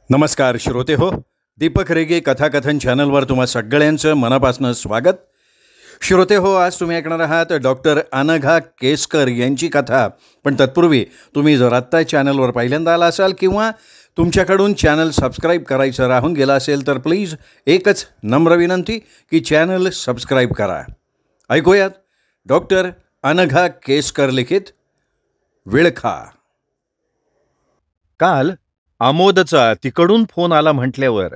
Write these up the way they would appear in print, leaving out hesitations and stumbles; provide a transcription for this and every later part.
नमस्कार श्रोते हो. दीपक रेगे कथाकथन चॅनलवर तुम्हा सगळ्यांचं मनापासून स्वागत. श्रोते हो, आज तुम्ही ऐकणार आहात डॉक्टर अनघा केसकर यांची कथा. पण तत्पूर्वी तुम्ही जर आत्ता चॅनलवर पहिल्यांदा आला असाल किंवा तुमच्याकडून चॅनल सबस्क्राईब करायचं राहून गेलं असेल तर प्लीज एकच नम्र विनंती की चॅनल सबस्क्राईब करा. ऐकूयात डॉक्टर अनघा केसकर लिखित विळखा. काल आमोदचा तिकडून फोन आला म्हटल्यावर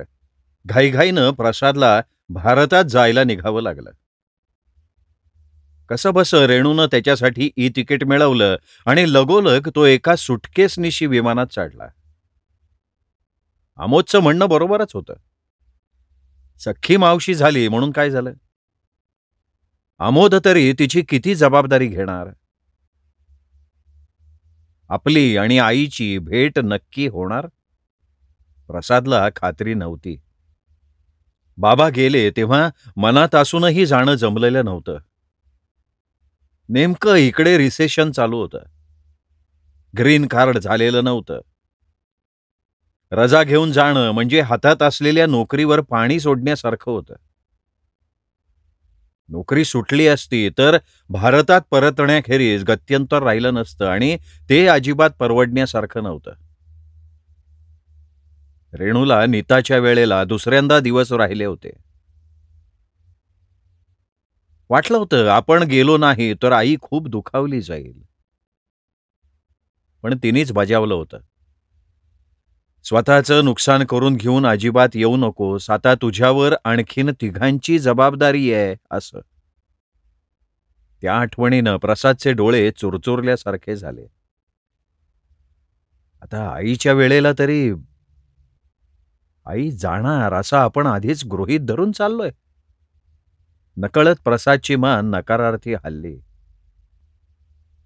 घाईघाईनं प्रसादला भारतात जायला निघावं लागलं. कसं बस रेणूनं त्याच्यासाठी तिकीट मिळवलं आणि लगोलग तो एका सुटकेसनिशी विमानात चढला. आमोदचं म्हणणं बरोबरच होतं. सख्खी मावशी झाली म्हणून काय झालं? आमोद तरी तिची किती जबाबदारी घेणार? आपली आणि आईची भेट नक्की होणार? प्रसादला खात्री नव्हती. बाबा गेले तेव्हा मनात असूनही जाणं जमलेलं नव्हतं. नेमकं इकडे रिसेशन चालू होतं. ग्रीन कार्ड झालेलं नव्हतं. रजा घेऊन जाणं म्हणजे हातात असलेल्या नोकरीवर पाणी सोडण्यासारखं होतं. नोकरी सुटली असती तर भारतात परतण्याखेरीज गत्यंतर राहिलं नसतं आणि ते अजिबात परवडण्यासारखं नव्हतं. रेणूला नीताच्या वेळेला दुसऱ्यांदा दिवस राहिले होते. वाटलं होतं आपण गेलो नाही तर आई खूप दुखावली जाईल. पण तिनेच बजावलं होतं. स्वतःचं नुकसान करून घेऊन अजिबात येऊ नकोस, आता तुझ्यावर आणखीन तिघांची जबाबदारी आहे असं. त्या आठवणीनं प्रसादचे डोळे चुरचुरल्यासारखे झाले. आता आईच्या वेळेला तरी आई जाणार असं आपण आधीच गृहीत धरून चाललोय. नकळत प्रसादची मान नकारार्थी हल्ली.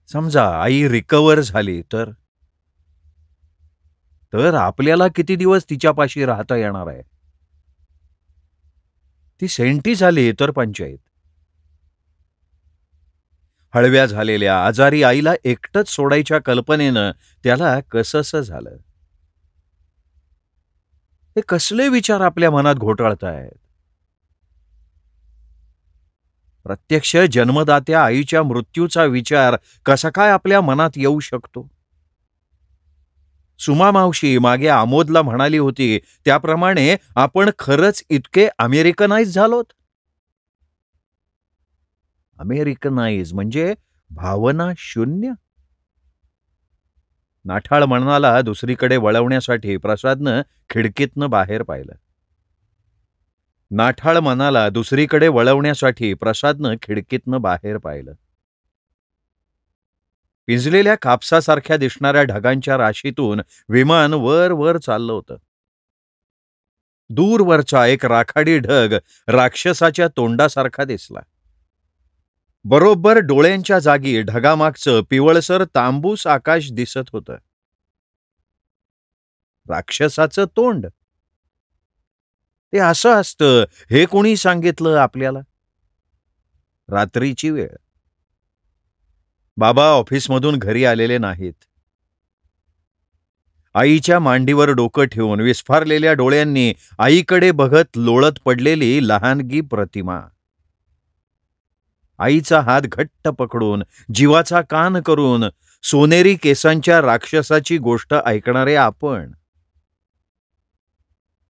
समजा आई रिकव्हर झाली तर आपल्याला किती दिवस तिच्यापाशी राहता येणार आहे? ती सेंटी झाली तर पंचायत. हळव्या झालेल्या आजारी आईला एकटंच सोडायच्या कल्पनेनं त्याला कसंसं झालं. हे कसले विचार आपल्या मनात घोटाळतायत? प्रत्यक्ष जन्मदात्या आईच्या मृत्यूचा विचार कसा काय आपल्या मनात येऊ शकतो? सुमा मावशी मागे आमोदला म्हणाली होती त्याप्रमाणे आपण खरंच इतके अमेरिकनाइज झालोत? अमेरिकनाइज म्हणजे भावना शून्य. नाठाळ मनाला दुसरीकडे वळवण्यासाठी प्रसादनं खिडकीतनं बाहेर पाहिलं. नाठाळ मनाला दुसरीकडे वळवण्यासाठी प्रसादनं खिडकीतनं बाहेर पाहिलं. पिंजलेल्या कापसासारख्या दिसणाऱ्या ढगांच्या राशीतून विमान वर वर चाललं होतं. दूरवरचा एक राखाडी ढग राक्षसाच्या तोंडासारखा दिसला. बरोबर डोळ्यांच्या जागी ढगामागचं पिवळसर तांबूस आकाश दिसत होतं. राक्षसाचं तोंड. ते असं असतं हे कोणी सांगितलं आपल्याला? रात्रीची वेळ. बाबा ऑफिसमधून घरी आलेले नाहीत. आईच्या मांडीवर डोकं ठेवून विस्फारलेल्या डोळ्यांनी आईकडे बघत लोळत पडलेली लहानगी प्रतिमा. आईचा हात घट्ट पकडून जीवाचा कान करून सोनेरी केसांच्या राक्षसाची गोष्ट ऐकणारे आपण.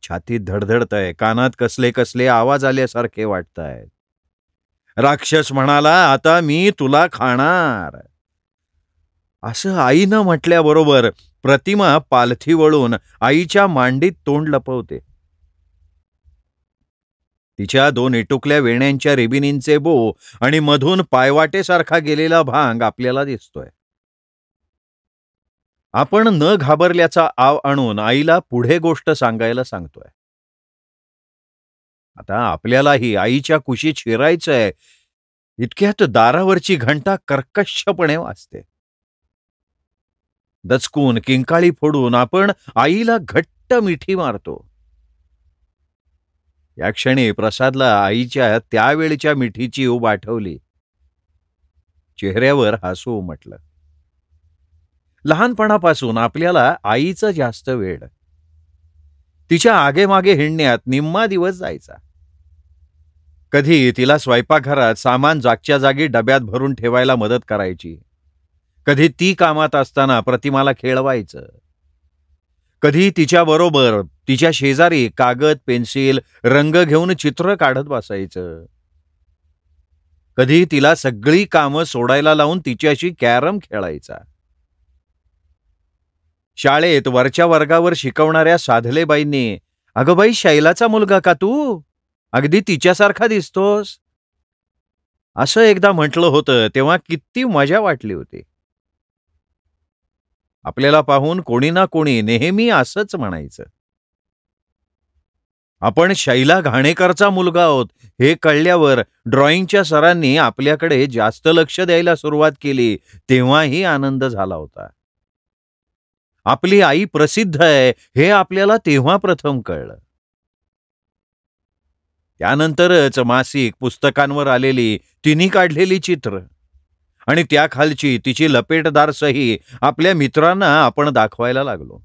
छातीत धडधडतय, कानात कसले कसले आवाज आल्यासारखे वाटतायत. राक्षस म्हणाला, आता मी तुला खाणार. असं आईनं म्हटल्याबरोबर प्रतिमा पालथी वळून आईच्या मांडीत तोंड लपवते. तिच्या दोन इटुकल्या वेण्यांच्या रिबिनींचे बो आणि मधून पायवाटेसारखा गेलेला भांग आपल्याला दिसतोय. आपण न घाबरल्याचा आव आणून आईला पुढे गोष्ट सांगायला सांगतोय. आता आपल्यालाही आईच्या कुशीत शिरायचंय इतक्यात दारावरची घंटा कर्कशपणे वाजते. दचकून किंकाळी फोडून आपण आईला घट्ट मिठी मारतो. या क्षणी प्रसादला आईच्या त्यावेळच्या मिठीची ऊब आठवली. चेहऱ्यावर हसू उमटलं. लहानपणापासून आपल्याला आईचं जास्त वेड. तिच्या आगेमागे हिंडण्यात निम्मा दिवस जायचा. कधी तिला स्वयंपाकघरात सामान जागच्या जागी डब्यात भरून ठेवायला मदत करायची. कधी ती कामात असताना प्रतिमाला खेळवायचं. कधी तिच्याबरोबर तिच्या शेजारी कागद, पेन्सिल, रंग घेऊन चित्र काढत बसायचं. कधी तिला सगळी कामं सोडायला लावून तिच्याशी कॅरम खेळायचा. शाळेत वरच्या वर्गावर शिकवणाऱ्या साधलेबाईंनी, "अगं बाई, शैलाचा मुलगा का तू? अगदी तिच्यासारखा दिसतोस," असं एकदा म्हटलं होतं. तेव्हा किती मजा वाटली होती. आपल्याला पाहून कोणी ना कोणी नेहमी असंच म्हणायचं. आपण शैला घाणेकरचा मुलगा आहोत हे कळल्यावर ड्रॉइंगच्या सरांनी आपल्याकडे जास्त लक्ष द्यायला सुरुवात केली, तेव्हाही आनंद झाला होता. आपली आई प्रसिद्ध आहे हे आपल्याला तेव्हा प्रथम कळलं. त्यानंतरच मासिक पुस्तकांवर आलेली तिने काढलेली चित्र आणि त्याखालची तिची लपेटदार सही आपल्या मित्रांना आपण दाखवायला लागलो.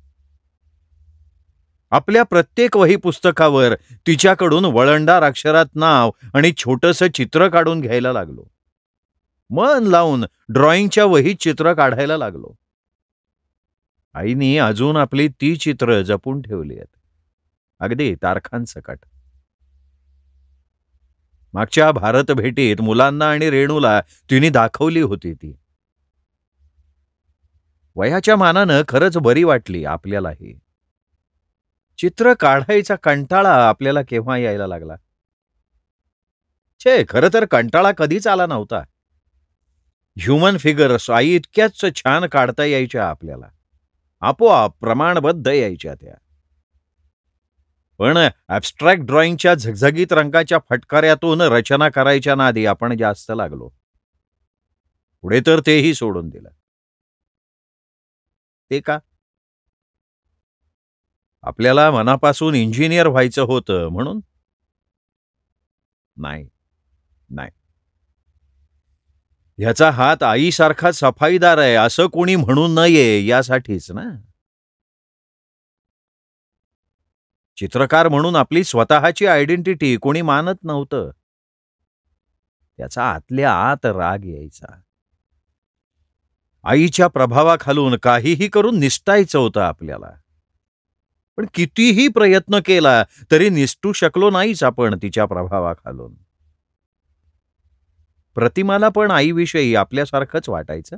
आपल्या प्रत्येक वही पुस्तकावर तिच्याकडून वळणदार अक्षरात नाव आणि छोटंसं चित्र काढून घ्यायला लागलो. मन लावून ड्रॉइंगच्या वहीत चित्र काढायला लागलो. आईनी अजून आपली ती चित्र जपून ठेवली आहेत, अगदी तारखांसकट. मागच्या भारत भेटीत मुलांना आणि रेणूला तिने दाखवली होती ती. वयाच्या मानानं खरंच बरी वाटली आपल्यालाही. चित्र काढायचा कंटाळा आपल्याला केव्हा यायला लागला? खरं तर कंटाळा कधीच आला नव्हता. ह्युमन फिगर्स आई इतक्याच छान काढता यायच्या आपल्याला, आपोआप प्रमाणबद्ध यायच्या त्या. पण ॲब्स्ट्रॅक्ट ड्रॉइंगच्या झगझगीत रंगाच्या फटकाऱ्यातून रचना करायच्या नादी आपण जास्त लागलो. पुढे तर तेही सोडून दिलं. ते का? आपल्याला मनापासून इंजिनियर व्हायचं होतं म्हणून? नाही. ह्याचा हात आईसारखा सफाईदार आहे असं कोणी म्हणू नये यासाठीच ना. चित्रकार म्हणून आपली स्वतःची आयडेंटिटी कोणी मानत नव्हतं. त्याचा आतल्या आत राग यायचा. आईच्या प्रभावाखालून काहीही करून निसटायचं होतं आपल्याला. पण कितीही प्रयत्न केला तरी निसटू शकलो नाहीच आपण तिच्या प्रभावाखालून. प्रतिमाला पण आईविषयी आपल्यासारखंच वाटायचं.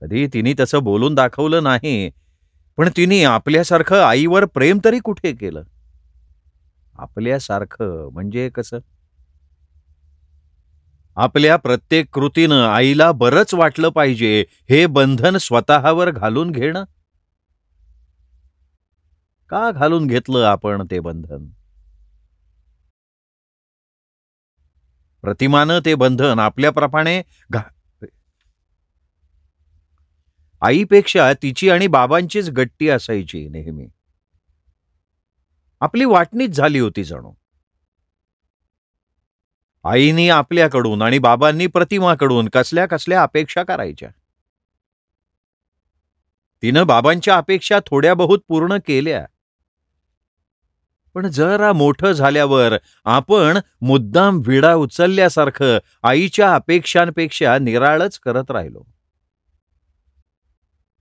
कधी तिने तसं बोलून दाखवलं नाही, पण तिने आपल्यासारखं आईवर प्रेम तरी कुठे केलं? आपल्यासारखं म्हणजे कसं? आपल्या प्रत्येक कृतीनं आईला बरंच वाटलं पाहिजे हे बंधन स्वतःवर घालून घेणं. का घालून घेतलं आपण ते बंधन? प्रतिमानं ते बंधन आपल्याप्रमाणे आईपेक्षा तिची आणि बाबांचीच गट्टी असायची नेहमी. आपली वाटणीच झाली होती जणू. आईनी आपल्याकडून आणि बाबांनी प्रतिमाकडून कसल्या कसल्या अपेक्षा करायच्या. तिनं बाबांच्या अपेक्षा थोड्या बहुत पूर्ण केल्या. पण जरा मोठं झाल्यावर आपण मुद्दाम विडा उचलल्यासारखं आईच्या अपेक्षांपेक्षा निराळच करत राहिलो.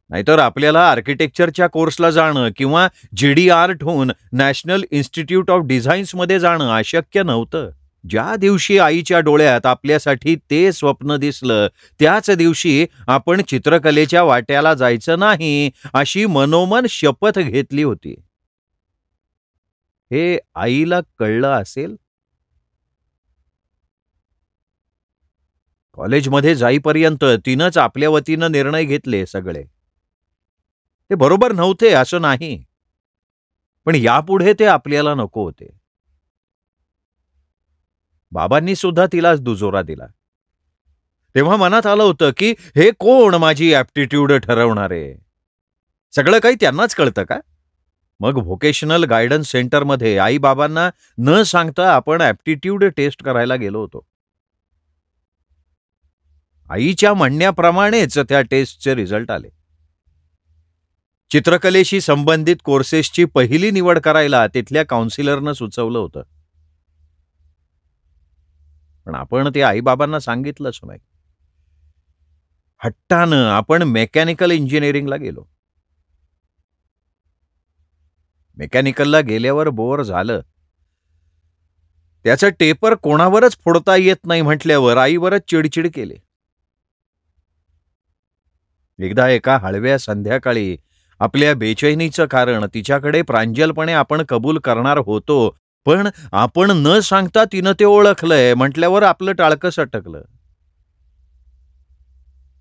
नाहीतर आपल्याला आर्किटेक्चरच्या कोर्सला जाणं किंवा GD होऊन नॅशनल इन्स्टिट्यूट ऑफ डिझाईन्समध्ये जाणं अशक्य नव्हतं. ज्या दिवशी आईच्या डोळ्यात आपल्यासाठी ते स्वप्न दिसलं त्याच दिवशी आपण चित्रकलेच्या वाट्याला जायचं नाही अशी मनोमन शपथ घेतली होती. हे आईला कळलं असेल. कॉलेजमध्ये जाईपर्यंत तिनंच आपल्या वतीनं निर्णय घेतले सगळे. ते बरोबर नव्हते असं नाही, पण यापुढे ते आपल्याला नको होते. बाबांनी सुद्धा तिलाच दुजोरा दिला. तेव्हा मनात आलं होतं की हे कोण माझी ॲप्टिट्यूड ठरवणारे? सगळं काही त्यांनाच कळतं का? मग व्होकेशनल गायडन्स सेंटरमध्ये आई बाबांना न सांगता आपण ॲप्टिट्यूड टेस्ट करायला गेलो होतो. आईच्या म्हणण्याप्रमाणेच त्या टेस्टचे रिझल्ट आले. चित्रकलेशी संबंधित कोर्सेसची पहिली निवड करायला तिथल्या काउन्सिलरनं सुचवलं होतं. पण आपण ते आईबाबांना सांगितलंच नाही. हट्टानं आपण मेकॅनिकल इंजिनिअरिंगला गेलो. मेकॅनिकलला गेल्यावर बोर झालं. त्याचं टेपर कोणावरच फोडता येत नाही म्हटल्यावर आईवरच चिडचिड केली. एकदा एका हळव्या संध्याकाळी आपल्या बेचैनीचं कारण तिच्याकडे प्रांजलपणे आपण कबूल करणार होतो, पण आपण न सांगता तिनं ते ओळखलंय म्हटल्यावर आपलं टाळकं सटकलं.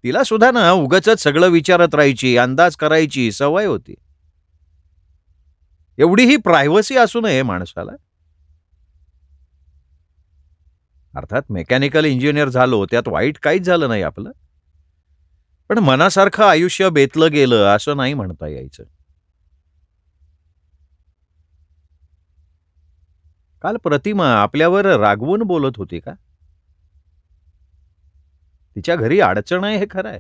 तिला सुद्धा ना उगाचच सगळं विचारत राहायची, अंदाज करायची सवय होती. एवढीही प्रायव्हसी असू नये माणसाला. अर्थात मेकॅनिकल इंजिनियर झालो त्यात वाईट काहीच झालं नाही आपलं, पण मनासारखं आयुष्य बेतलं गेलं असं नाही म्हणता यायचं. काल प्रतिमा आपल्यावर रागवून बोलत होती का? तिच्या घरी अडचण आहे हे खरं आहे,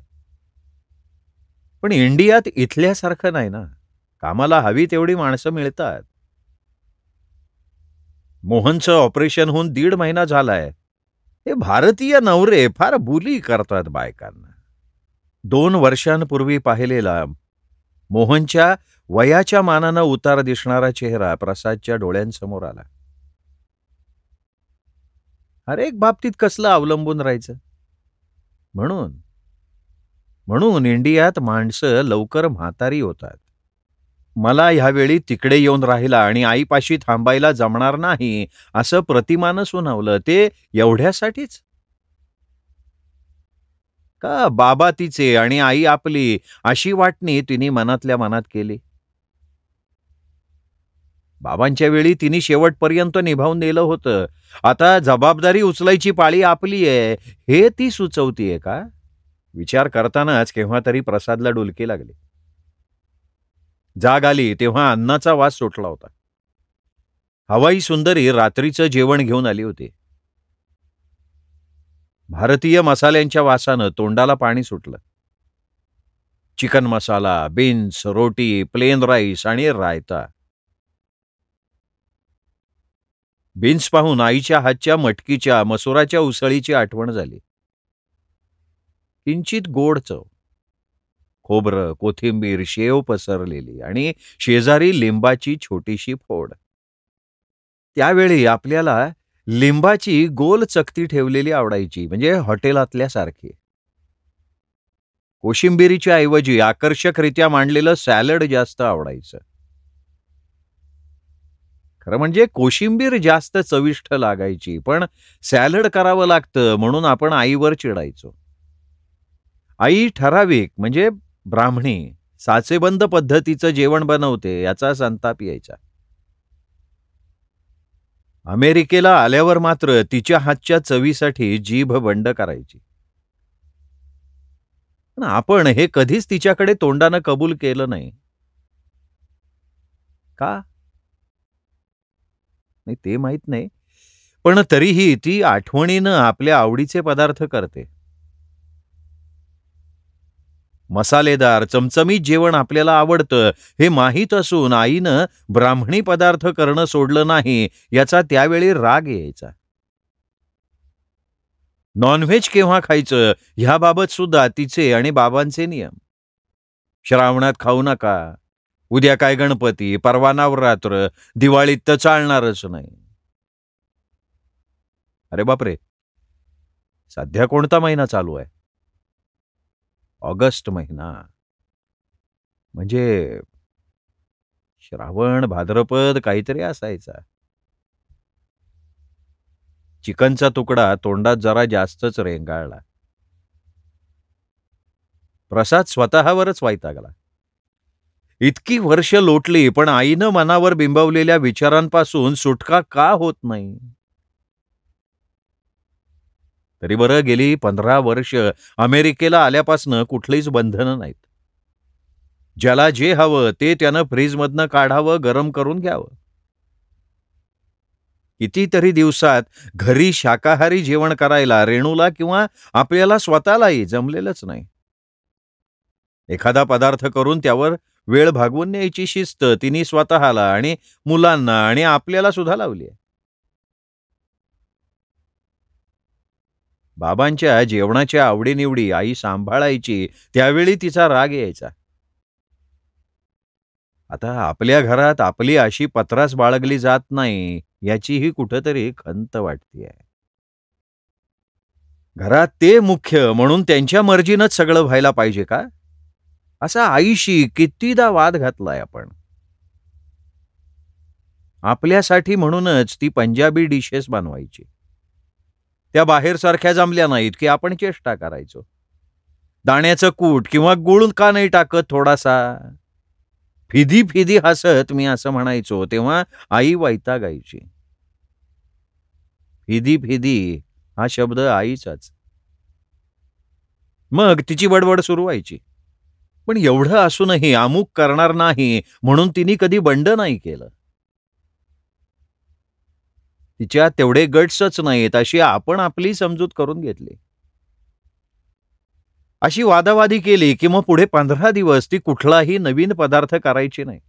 पण इंडियात इथल्यासारखं नाही ना. कामाला हवी तेवढी माणसं मिळतात. मोहनचं ऑपरेशन होऊन 1.5 महिना झालाय. हे भारतीय नवरे फार बुली करतात बायकांना. 2 वर्षांपूर्वी पाहिलेला मोहनच्या वयाच्या मानानं उतार दिसणारा चेहरा प्रसादच्या डोळ्यांसमोर आला. हर एक बाबतीत कसलं अवलंबून राहायचं. म्हणून इंडियात माणसं लवकर म्हातारी होतात. मला ह्यावेळी तिकडे येऊन राहिला आणि आईपाशी थांबायला जमणार नाही असं प्रतिमानं सुनावलं. ते एवढ्यासाठीच का बाबा तिचे आणि आई आपली अशी वाटणी तिने मनातल्या मनात केली. बाबांच्या वेळी तिने शेवटपर्यंत निभावून नेलं होतं. आता जबाबदारी उचलायची पाळी आपली आहे हे ती सुचवतीये का? विचार करतानाच केव्हा तरी प्रसादला डुलकी लागली. जाग आली तेव्हा अन्नाचा वास सुटला होता. हवाई सुंदरी रात्रीचं जेवण घेऊन आली होती. भारतीय मसाल्यांच्या वासानं तोंडाला पाणी सुटलं. चिकन मसाला, बीन्स, रोटी, प्लेन राईस आणि रायता. बीन्स पाहून आईच्या हातच्या मटकीच्या मसुराच्या उसळीची आठवण झाली. किंचित गोड चव, खोबरं, कोथिंबीर, शेव पसरलेली आणि शेजारी लिंबाची छोटीशी फोड. त्यावेळी आपल्याला लिंबाची गोल चकती ठेवलेली आवडायची, म्हणजे हॉटेलातल्यासारखी. कोशिंबिरीच्या ऐवजी आकर्षकरित्या मांडलेलं सॅलड जास्त आवडायचं. खरं म्हणजे कोशिंबीर जास्त चविष्ट लागायची, पण सॅलड करावं लागतं म्हणून आपण आईवर चिडायचो. आई ठराविक म्हणजे ब्राह्मणी साचेबंद पद्धतीचं जेवण बनवते याचा संताप यायचा. अमेरिकेला आल्यावर मात्र तिच्या हातच्या चवीसाठी जीभ बंड करायची. पण आपण हे कधीच तिच्याकडे तोंडानं कबूल केलं नाही का? नाही ते माहित नाही, पण तरीही ती आठवणीनं आपल्या आवडीचे पदार्थ करते. मसालेदार चमचमीत जेवण आपल्याला आवडतं हे माहीत असून आईनं ब्राह्मणी पदार्थ करणं सोडलं नाही याचा त्यावेळी राग यायचा. नॉनव्हेज केव्हा खायचं ह्याबाबत सुद्धा तिचे आणि बाबांचे नियम. श्रावणात खाऊ नका, उद्या काय गणपती, परवा नवरात्र, दिवाळीत तर चालणारच नाही. अरे बापरे, सध्या कोणता महिना चालू आहे? ऑगस्ट महिना. म्हणजे श्रावण भाद्रपद काहीतरी असायचा. चिकनचा तुकडा तोंडात जरा जास्तच रेंगाळला. प्रसाद स्वतःवरच वैतागला. इतकी वर्ष लोटली पण आईनं मनावर बिंबवलेल्या विचारांपासून सुटका का होत नाही? तरी बरं, गेली 15 वर्ष अमेरिकेला आल्यापासनं कुठलीच बंधनं नाहीत. ज्याला जे हवं ते त्यानं फ्रीजमधनं काढावं, गरम करून घ्यावं. कितीतरी दिवसात घरी शाकाहारी जेवण करायला रेणूला किंवा आपल्याला स्वतःलाही जमलेलंच नाही. एखादा पदार्थ करून त्यावर वेळ भागवून न्यायची शिस्त तिने स्वतःला आणि मुलांना आणि आपल्याला सुद्धा लावली आहे. बाबांच्या जेवणाच्या आवडीनिवडी आई सांभाळायची, त्यावेळी तिचा राग यायचा. आता आपल्या घरात आपली अशी पत्रास बाळगली जात नाही, याचीही कुठंतरी खंत वाटतेय. घरात ते मुख्य म्हणून त्यांच्या मर्जीनंच सगळं व्हायला पाहिजे का? असा आईशी कितीदा वाद घातलाय आपण. आपल्यासाठी म्हणूनच ती पंजाबी डिशेस बनवायची. त्या बाहेरसारख्या जमल्या नाहीत की आपण चेष्टा करायचो. दाण्याचं कूट किंवा गुळ का नाही टाकत थोडासा? फिदी फिदी हसत मी असं म्हणायचो, तेव्हा आई वैतागायची. फिदी फिदी हा शब्द आईचाच. मग तिची बडबड सुरू व्हायची. पण एवढं असूनही अमुक करणार नाही म्हणून तिने कधी बंड नाही केलं. तिच्यात तेवढे गट्सच नाहीत अशी आपण आपली समजूत करून घेतली. अशी वादावादी केली की मग पुढे 15 दिवस ती कुठलाही नवीन पदार्थ करायची नाही.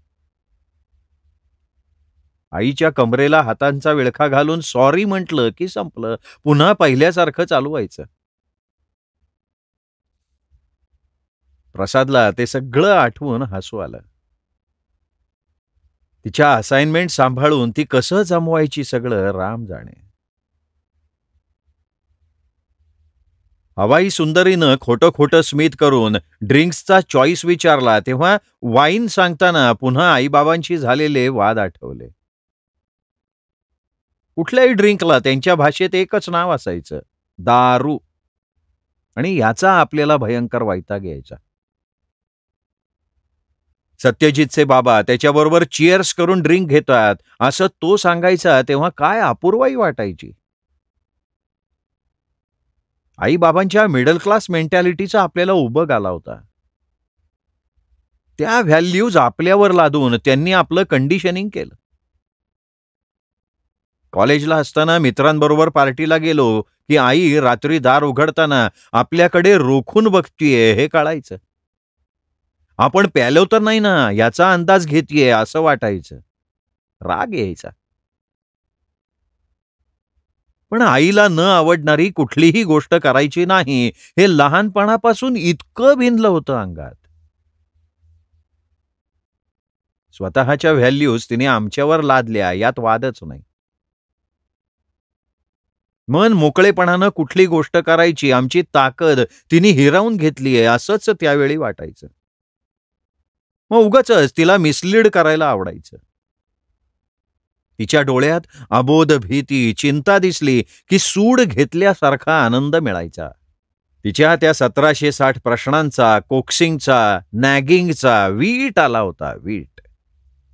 आईच्या कमरेला हातांचा विळखा घालून सॉरी म्हटलं की संपलं, पुन्हा पहिल्यासारखं चालू व्हायचं. प्रसादला ते सगळं आठवून हसू आलं. तिच्या असाइनमेंट सांभाळून ती कसं जमवायची सगळं राम जाणे. हवाई सुंदरीनं खोटं खोटं स्मित करून ड्रिंक्सचा चॉईस विचारला तेव्हा वाईन सांगताना पुन्हा आईबाबांशी झालेले वाद आठवले. कुठल्याही ड्रिंकला त्यांच्या भाषेत एकच नाव असायचं, दारू. आणि याचा आपल्याला भयंकर वैताग यायचा. सत्यजितचे बाबा त्याच्याबरोबर चिअर्स करून ड्रिंक घेतात असं तो सांगायचा तेव्हा काय अपूर्वाई वाटायची. आई बाबांच्या मिडल क्लास मेंटॅलिटीचा आपल्याला उबग आला होता. त्या व्हॅल्यूज आपल्यावर लादून त्यांनी आपलं कंडिशनिंग केलं. कॉलेजला असताना मित्रांबरोबर पार्टीला गेलो की आई रात्री दार उघडताना आपल्याकडे रोखून बघतीये हे कळायचं. आपण प्यालो तर नाही ना याचा अंदाज घेतीये असं वाटायचं. राग यायचा. पण आईला न आवडणारी कुठलीही गोष्ट करायची नाही हे लहानपणापासून इतकं भिनलं होतं अंगात. स्वतःच्या व्हॅल्यूज तिने आमच्यावर लादल्या यात वादच नाही. मन मोकळेपणानं कुठली गोष्ट करायची आमची ताकद तिने हिरावून घेतलीये असंच त्यावेळी वाटायचं. मग उगाचच तिला मिसलीड करायला आवडायचं. तिच्या डोळ्यात अबोध भीती चिंता दिसली की सूड घेतल्यासारखा आनंद मिळायचा. तिच्या त्या 1760 प्रश्नांचा, कोक्सिंगचा, नॅगिंगचा वीट आला होता, वीट.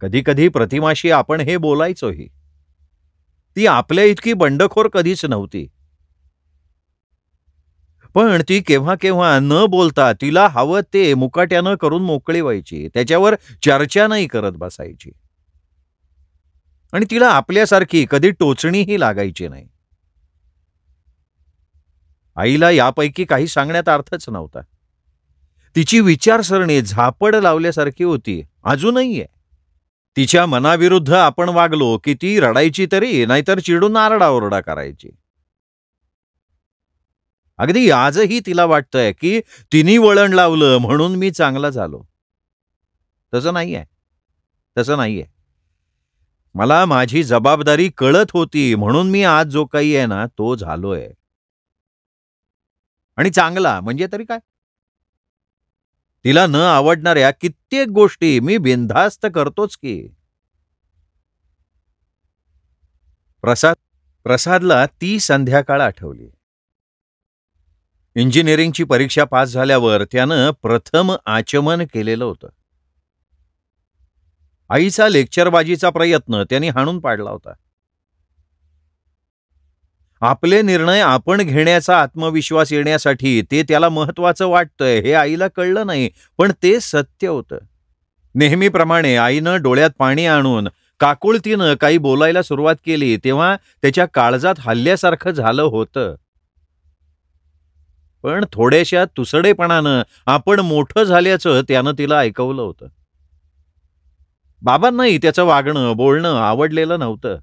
कधी कधी प्रतिमाशी आपण हे बोलायचोही. ती आपल्या इतकी बंडखोर कधीच नव्हती. पण ती केव्हा केव्हा न बोलता तिला हवं ते मुकाट्यानं करून मोकळी व्हायची. त्याच्यावर चर्चा नाही करत बसायची. आणि तिला आपल्यासारखी कधी टोचणीही लागायची नाही. आईला यापैकी काही सांगण्यात अर्थच नव्हता. तिची विचारसरणी झापड लावल्यासारखी होती, अजूनही आहे. तिच्या मनाविरुद्ध आपण वागलो की ती रडायची तरी नाहीतर चिडून आरडाओरडा करायची. अगदी आजही तिला वाटतंय की तिने वळण लावलं म्हणून मी चांगला झालो. तसं नाहीये, तसं नाहीये. मला माझी जबाबदारी कळत होती म्हणून मी आज जो काही आहे ना तो झालोय. आणि चांगला म्हणजे तरी काय. तिला न आवडणाऱ्या कित्येक गोष्टी मी बिनधास्त करतोच की. प्रसादला ती संध्याकाळ आठवली. इंजिनिअरिंगची परीक्षा पास झाल्यावर त्यानं प्रथम आचमन केलेलं होतं. आईचा लेक्चरबाजीचा प्रयत्न त्यांनी हाणून पाडला होता. आपले निर्णय आपण घेण्याचा आत्मविश्वास येण्यासाठी ते त्याला महत्वाचं वाटतंय हे आईला कळलं नाही, पण ते सत्य होतं. नेहमीप्रमाणे आईनं डोळ्यात पाणी आणून काकुळतीनं काही बोलायला सुरुवात केली तेव्हा त्याच्या काळजात हल्ल्यासारखं झालं होतं. पण थोड्याशा तुसडेपणानं आपण मोठं झाल्याचं त्यानं तिला ऐकवलं होतं. बाबांनाही त्याचं वागणं बोलणं आवडलेलं नव्हतं.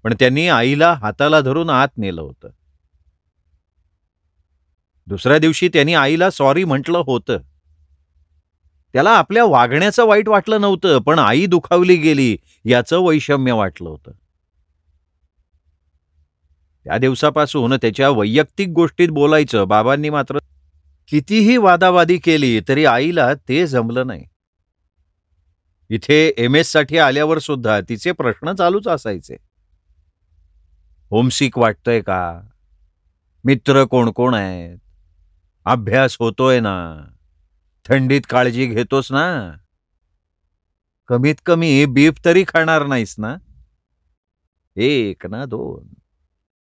पण त्यांनी आईला हाताला धरून आत नेलं होतं. दुसऱ्या दिवशी त्यांनी आईला सॉरी म्हटलं होतं. त्याला आपल्या वागण्याचं वाईट वाटलं नव्हतं, पण आई दुखावली गेली याचं वैषम्य वाटलं होतं. त्या दिवसापासून त्याच्या वैयक्तिक गोष्टीत बोलायचं बाबांनी मात्र कितीही वादावादी केली तरी आईला ते जमलं नाही. इथे MS साठी आल्यावर सुद्धा तिचे प्रश्न चालूच असायचे. होमसिक वाटतंय का? मित्र कोण कोण आहेत? अभ्यास होतोय ना? थंडीत काळजी घेतोस ना? कमीत कमी बीफ तरी खाणार नाहीस ना? 1 ना 2.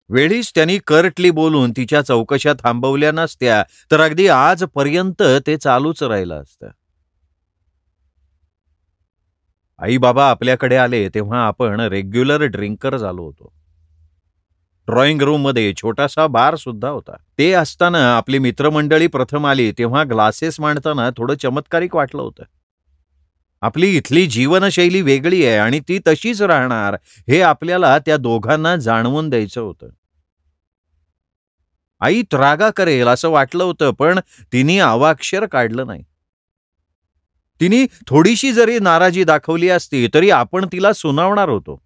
वेळीच त्यांनी कर्टली बोलून तिच्या चौकशा थांबवल्या नसत्या तर अगदी आजपर्यंत ते चालूच राहिलं असतं. आई बाबा आपल्याकडे आले तेव्हा आपण रेग्युलर ड्रिंकर झालो होतो. ड्रॉइंग रूममध्ये छोटासा बार सुद्धा होता. ते असताना आपली मित्रमंडळी प्रथम आली तेव्हा ग्लासेस मांडताना थोडं चमत्कारिक वाटलं होतं. आपली इथली जीवनशैली वेगळी आहे आणि ती तशीच राहणार हे आपल्याला त्या दोघांना जाणवून द्यायचं होतं. आई त्रागा करेल असं वाटलं होतं, पण तिने अवाक्षर काढलं नाही. तिने थोडीशी जरी नाराजी दाखवली असती तरी आपण तिला सुनावणार होतो.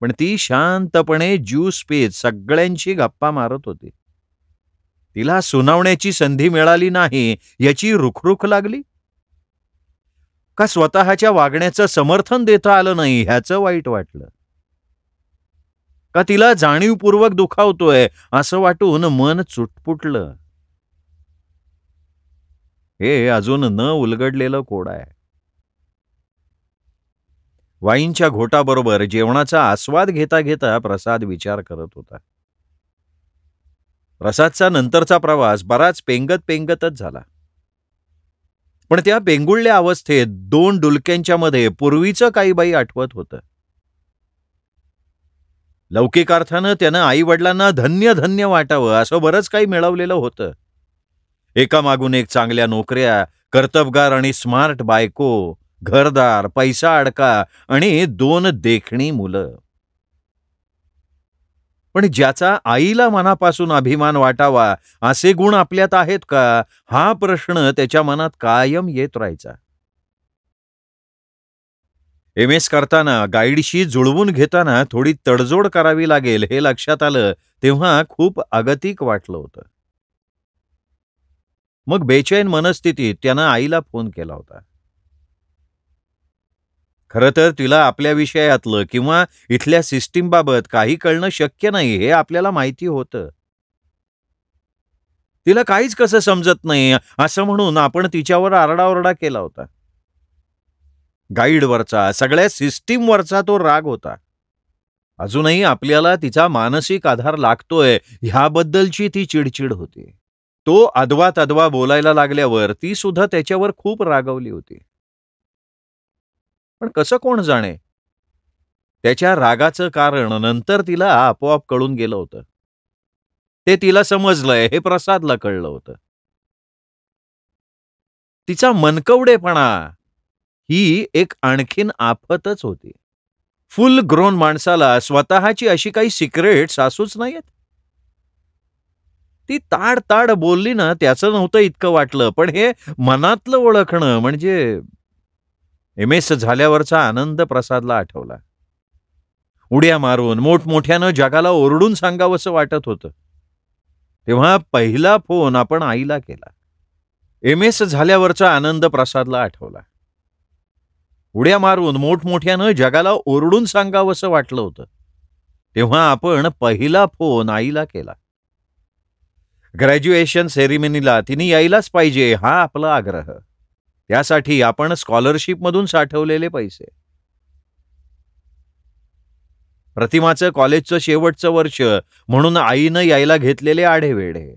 पण ती शांतपणे ज्यूस पीत सगळ्यांशी गप्पा मारत होती. तिला सुनावण्याची संधी मिळाली नाही याची रुखरुख लागली का स्वतःच्या वागण्याचं समर्थन देता आलं नाही ह्याचं वाईट वाटलं का तिला जाणीवपूर्वक दुखावतोय असं वाटून मन चुटपुटलं. हे अजून न उलगडलेलं कोड आहे. वाईनच्या घोटाबरोबर जेवणाचा आस्वाद घेता घेता प्रसाद विचार करत होता. प्रसादचा नंतरचा प्रवास बराच पेंगतच झाला. पण त्या पेंगुळल्या अवस्थेत 2 डुलक्यांच्या मध्ये पूर्वीचं काही बाई आठवत होतं. लौकिक अर्थानं त्यानं आई वडिलांना धन्य धन्य वाटावं असं बरंच काही मिळवलेलं होतं. एकामागून एक चांगल्या नोकऱ्या, कर्तबगार आणि स्मार्ट बायको, घरदार, पैसा अडका आणि 2 देखणी मुलं. पण ज्याचा आईला मनापासून अभिमान वाटावा असे गुण आपल्यात आहेत का हा प्रश्न त्याच्या मनात कायम येत राहायचा. MS करताना गाईडशी जुळवून घेताना थोडी तडजोड करावी लागेल हे लक्षात आलं तेव्हा खूप अगतिक वाटलं होतं. मग बेचैन मनस्थितीत त्यानं आईला फोन केला होता. खरं तर तिला आपल्या विषयातलं किंवा इथल्या सिस्टीमबाबत काही कळणं शक्य नाही हे आपल्याला माहिती होतं. तिला काहीच कसं समजत नाही असं म्हणून आपण तिच्यावर आरडाओरडा केला होता. गाईडवरचा, सगळ्या सिस्टीमवरचा तो राग होता. अजूनही आपल्याला तिचा मानसिक आधार लागतोय ह्याबद्दलची ती चिडचिड होती. तो अदवा बोलायला लागल्यावर ती सुद्धा त्याच्यावर खूप रागावली होती. पण कसं कोण जाणे त्याच्या रागाचं कारण नंतर तिला आपोआप कळून गेलं होतं. ते तिला समजलंय हे प्रसादला कळलं होतं. तिचा मनकवडेपणा ही एक आणखीन आफतच होती. फुल ग्रोन माणसाला स्वतःची अशी काही सिक्रेट्स असूच नाहीत. ती ताड बोलली ना त्याचं नव्हतं इतकं वाटलं, पण हे मनातलं ओळखणं म्हणजे MS झाल्यावरचा आनंद प्रसादला आठवला. उड्या मारून मोठमोठ्यानं जगाला ओरडून सांगावंसं वाटत होतं. तेव्हा पहिला फोन आपण आईला केला. MS झाल्यावरचा आनंद प्रसादला आठवला. उड्या मारून मोठमोठ्यानं जगाला ओरडून सांगावंसं वाटलं होतं. तेव्हा आपण पहिला फोन आईला केला. ग्रॅज्युएशन सेरेमनीला तिने यायलाच पाहिजे हा आपला आग्रह. त्यासाठी आपण स्कॉलरशिपमधून साठवलेले पैसे. प्रतिमाचं कॉलेजचं शेवटचं वर्ष म्हणून आईनं यायला घेतलेले आढेवेढे.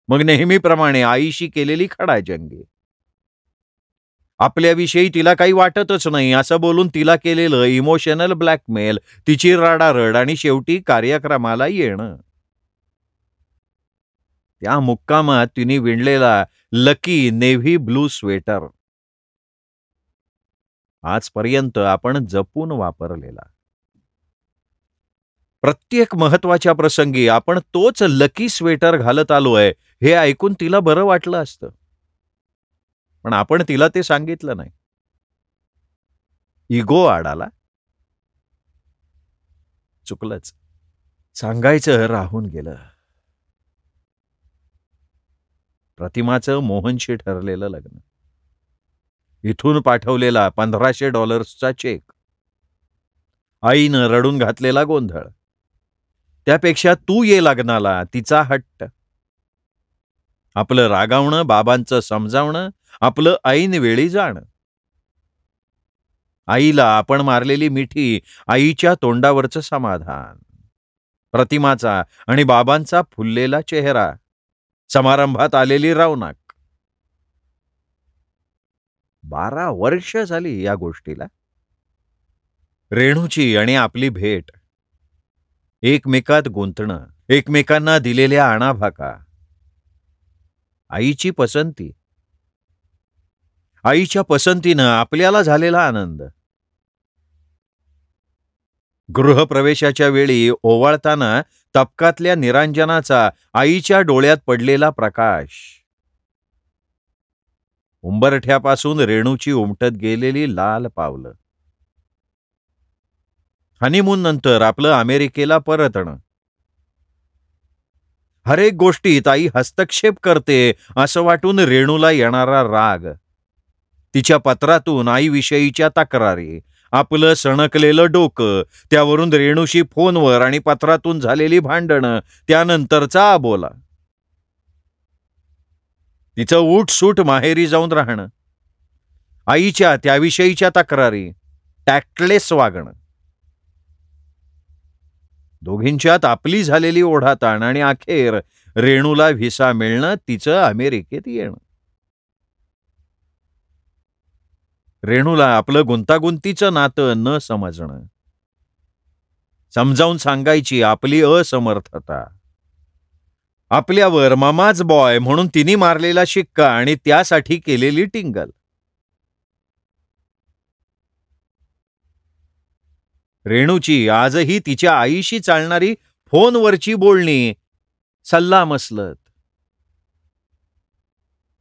मग नेहमीप्रमाणे आईशी केलेली खडाजंगी. आपल्याविषयी तिला काही वाटतच नाही असं बोलून तिला केलेलं इमोशनल ब्लॅकमेल, तिची रडारड आणि शेवटी कार्यक्रमाला येणं. त्या मुक्कामात तिने विणलेला लकी नेव्ही ब्लू स्वेटर आजपर्यंत आपण जपून वापरलेला. प्रत्येक महत्वाच्या प्रसंगी आपण तोच लकी स्वेटर घालत आलोय हे ऐकून तिला बरं वाटलं असतं. पण आपण तिला ते सांगितलं नाही. इगो आडाला. चुकलंच. सांगायचं राहून गेलं. प्रतिमाचं मोहनशी ठरलेलं लग्न. इथून पाठवलेला $1500चा चेक. आईनं रडून घातलेला गोंधळ. त्यापेक्षा तू ये लग्नाला, तिचा हट्ट. आपलं रागावणं, बाबांचं समजावणं, आपलं ऐनवेळी जाणं. आईला आपण मारलेली मिठी, आईच्या तोंडावरचं समाधान. प्रतिमाचा आणि बाबांचा फुललेला चेहरा, समारंभात आलेली रौनक. 12 वर्ष झाली या गोष्टीला. रेणूची आणि आपली भेट, एकमेकात गुंतणं, एकमेकांना दिलेल्या आणाभाका, आईची पसंती, आईच्या पसंतीनं आपल्याला झालेला आनंद. गृहप्रवेशाच्या वेळी ओवाळताना तपकातल्या निरांजनाचा आईच्या डोळ्यात पडलेला प्रकाश. उंबरठ्यापासून रेणूची उमटत गेलेली लाल पावलं. हनीमून नंतर आपलं अमेरिकेला परतणं. हरेक गोष्टीत आई हस्तक्षेप करते असं वाटून रेणूला येणारा राग. तिच्या पत्रातून आईविषयीच्या तक्रारी, आपलं सणकलेलं डोकं, त्यावरून रेणूशी फोनवर आणि पत्रातून झालेली भांडणं, त्यानंतरचा आबोला. तिचं उठसूट माहेरी जाऊन राहणं, आईच्या त्याविषयीच्या तक्रारी, टॅक्टलेस वागणं. दोघींच्यात आपली झालेली ओढाताण आणि अखेर रेणूला व्हिसा मिळणं, तिचं अमेरिकेत येणं. रेणूला आपलं गुंतागुंतीचं नातं न समजणं, समजावून सांगायची आपली असमर्थता, आपल्यावर मामाज बॉय म्हणून तिने मारलेला शिक्का आणि त्यासाठी केलेली टिंगल. रेणूची आजही तिच्या आईशी चालणारी फोनवरची बोलणी, सल्लामसलत.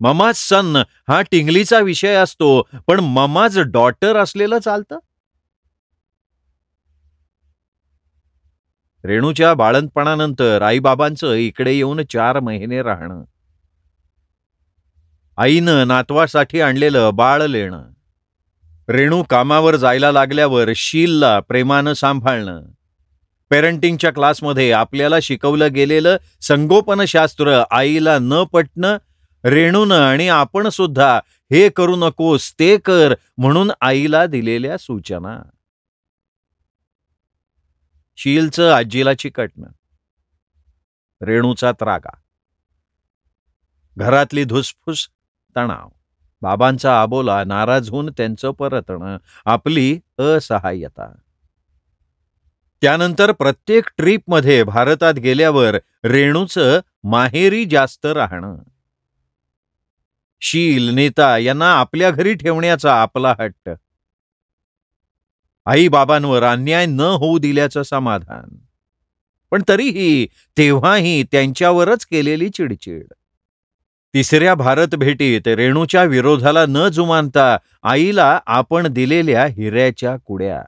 ममाज सन हा टिंगलीचा विषय असतो, पण ममाज डॉटर असलेलं चालतं. रेणूच्या बाळंतपणानंतर आईबाबांचं इकडे येऊन 4 महिने राहणं. आईनं नातवासाठी आणलेलं बाळ लेणं. रेणू कामावर जायला लागल्यावर शीलला प्रेमानं सांभाळणं. पेरेंटिंगच्या क्लासमध्ये आपल्याला शिकवलं गेलेलं संगोपनशास्त्र आईला न पटणं, रेणूनं आणि आपण सुद्धा हे करू नकोस ते कर म्हणून आईला दिलेल्या सूचना. शीलचं आजीला चिकटणं, रेणूचा त्रागा, घरातली धुसफूस, तणाव, बाबांचा आबोला, नाराज होऊन त्यांचं परतणं, आपली असहाय्यता. त्यानंतर प्रत्येक ट्रीपमध्ये भारतात गेल्यावर रेणूचं माहेरी जास्त राहणं. शील, नीता यांना आपल्या घरी ठेवण्याचा आपला हट्ट. आई बाबांवर अन्याय न होऊ दिल्याचं समाधान, पण तरीही तेव्हाही त्यांच्यावरच केलेली चिडचिड. तिसऱ्या भारत भेटीत रेणूच्या विरोधाला न जुमानता आईला आपण दिलेल्या हिऱ्याच्या कुड्या.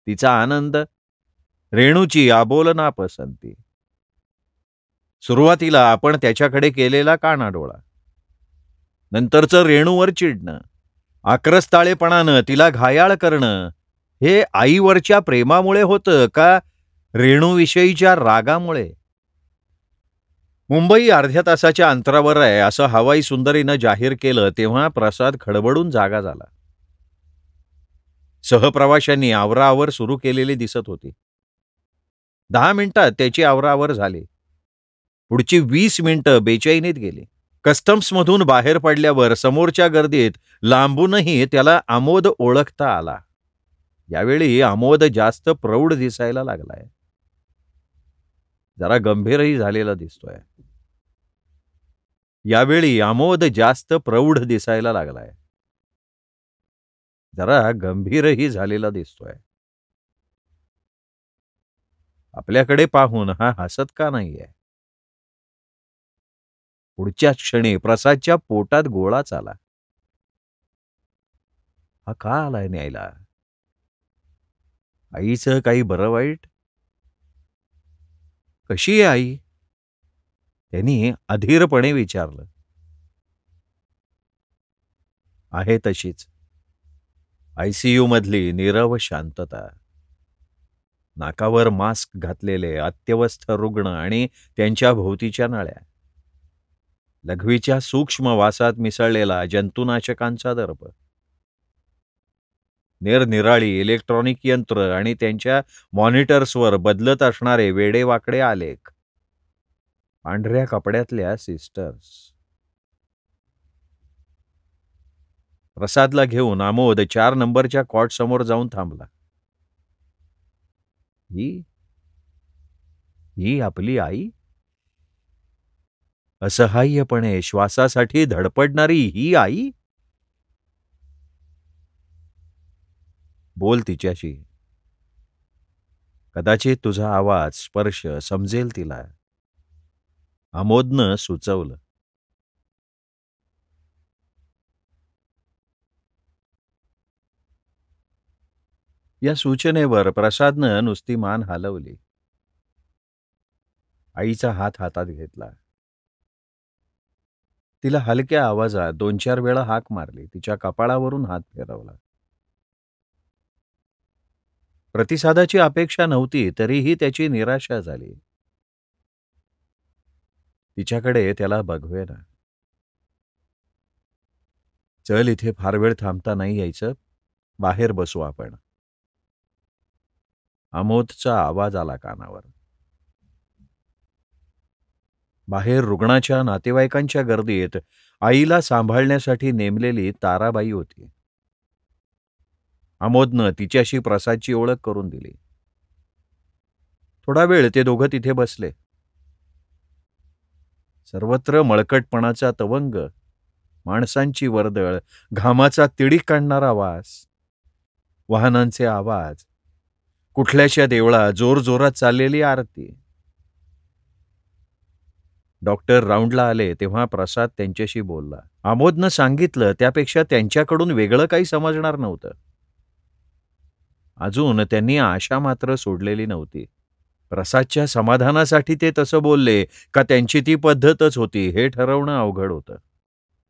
तिचा आनंद, रेणूची आबोल नापसंती. सुरुवातीला आपण त्याच्याकडे केलेला कानाडोळा, नंतरचं रेणूवर चिडणं, आक्रस्ताळेपणानं तिला घायाळ करणं, हे आईवरच्या प्रेमामुळे होतं का रेणूविषयीच्या रागामुळे? मुंबई अर्ध्या तासाच्या अंतरावर आहे असं हवाई सुंदरीनं जाहीर केलं तेव्हा प्रसाद खडबडून जागा झाला. सहप्रवाशांनी आवराआवर सुरू केलेली दिसत होती. 10 मिनिटात त्याची आवराआवर झाली. पुढची 20 मिनिटं बेचैनीत गेली. कस्टम्समधून बाहेर पडल्यावर समोरच्या गर्दीत लांबूनही त्याला आमोद ओळखता आला. यावेळी आमोद जास्त प्रौढ दिसायला लागलाय. जरा गंभीरही झालेला दिसतोय. यावेळी आमोद जास्त प्रौढ दिसायला लागलाय. जरा गंभीरही झालेला दिसतोय. आपल्याकडे पाहून हा हसत का नाहीये? पुढच्याच क्षणी प्रसादच्या पोटात गोळाच आला. हा का आलाय न्यायला? आईचं काही बरं वाईट? कशी आहे आई? त्यांनी अधीरपणे विचारलं. आहे तशीच. ICU मधली नीरव शांतता. नाकावर मास्क घातलेले अत्यवस्थ रुग्ण आणि त्यांच्या भोवतीच्या नळ्या. लघवीच्या सूक्ष्म वासात मिसळलेला जंतुनाशकांचा दर्भ. निरनिराळी इलेक्ट्रॉनिक यंत्र आणि त्यांच्या मॉनिटर्सवर बदलत असणारे वेडेवाकडे आलेख. पांढऱ्या कपड्यातल्या सिस्टर्स. प्रसादला घेऊन आमोद 4 नंबरच्या कॉट समोर जाऊन थांबला. ही आपली आई? असहाय्यपणे श्वासासाठी धडपडणारी ही आई? बोल तिच्याशी. कदाचित तुझा आवाज स्पर्श समजेल तिला. आमोदनं सुचवलं. या सूचनेवर प्रसादनं नुसती मान हलवली. आईचा हात हातात घेतला. तिला हलक्या आवाजात 2-4 वेळा हाक मारली. तिच्या कपाळावरून हात फिरवला. प्रतिसादाची अपेक्षा नव्हती, तरीही त्याची निराशा झाली. तिच्याकडे त्याला बघवेना. चल, इथे फार वेळ थांबता नाही यायचं. बाहेर बसू आपण. आमोदचा आवाज आला कानावर. बाहेर रुग्णाच्या नातेवाईकांच्या गर्दीत आईला सांभाळण्यासाठी नेमलेली ताराबाई होती. आमोदनं तिच्याशी प्रसादची ओळख करून दिली. थोडा वेळ ते दोघं तिथे बसले. सर्वत्र मळकटपणाचा तवंग, माणसांची वर्दळ, घामाचा तिडीक काढणारा वास, वाहनांचे आवाज, कुठल्याशा देवळात जोरजोरात चाललेली आरती. डॉक्टर राऊंडला आले तेव्हा प्रसाद त्यांच्याशी बोलला. आमोदनं सांगितलं त्यापेक्षा त्यांच्याकडून वेगळं काही समजणार नव्हतं. अजून त्यांनी आशा मात्र सोडलेली नव्हती. प्रसादच्या समाधानासाठी ते तसं बोलले का त्यांची ती पद्धतच होती हे ठरवणं अवघड होतं.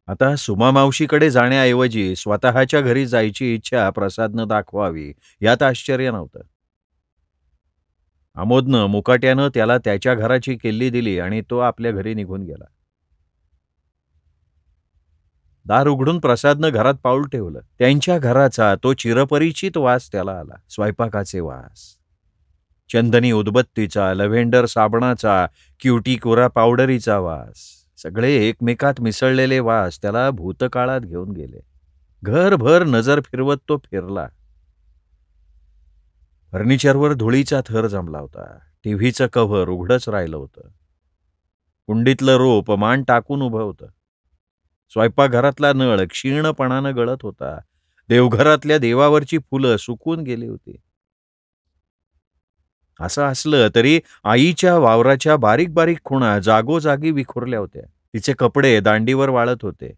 आता सुमा मावशीकडे जाण्याऐवजी स्वतःच्या घरी जायची इच्छा प्रसादनं दाखवावी यात आश्चर्य नव्हतं. आमोदनं मुकाट्यानं त्याला त्याच्या घराची किल्ली दिली आणि तो आपल्या घरी निघून गेला. दार उघडून प्रसादनं घरात पाऊल ठेवलं. त्यांच्या घराचा तो चिरपरिचित वास त्याला आला. स्वयंपाकाचे वास, चंदनी उदबत्तीचा, लव्हेंडर साबणाचा, क्युटीकोरा पावडरीचा वास, सगळे एकमेकात मिसळलेले वास त्याला भूतकाळात घेऊन गेले. घरभर नजर फिरवत तो फिरला. फर्निचरवर धुळीचा थर जमला होता. टीव्हीचं कव्हर उघडच राहिलं होतं. कुंडीतलं रोप मान टाकून उभं होतं. स्वयंपाकघरातला नळ क्षीणपणानं गळत होता. देवघरातल्या देवावरची फुलं सुकून गेली होती. असं असलं तरी आईच्या वावराच्या बारीक बारीक खुणा जागोजागी विखुरल्या होत्या. तिचे कपडे दांडीवर वाळत होते.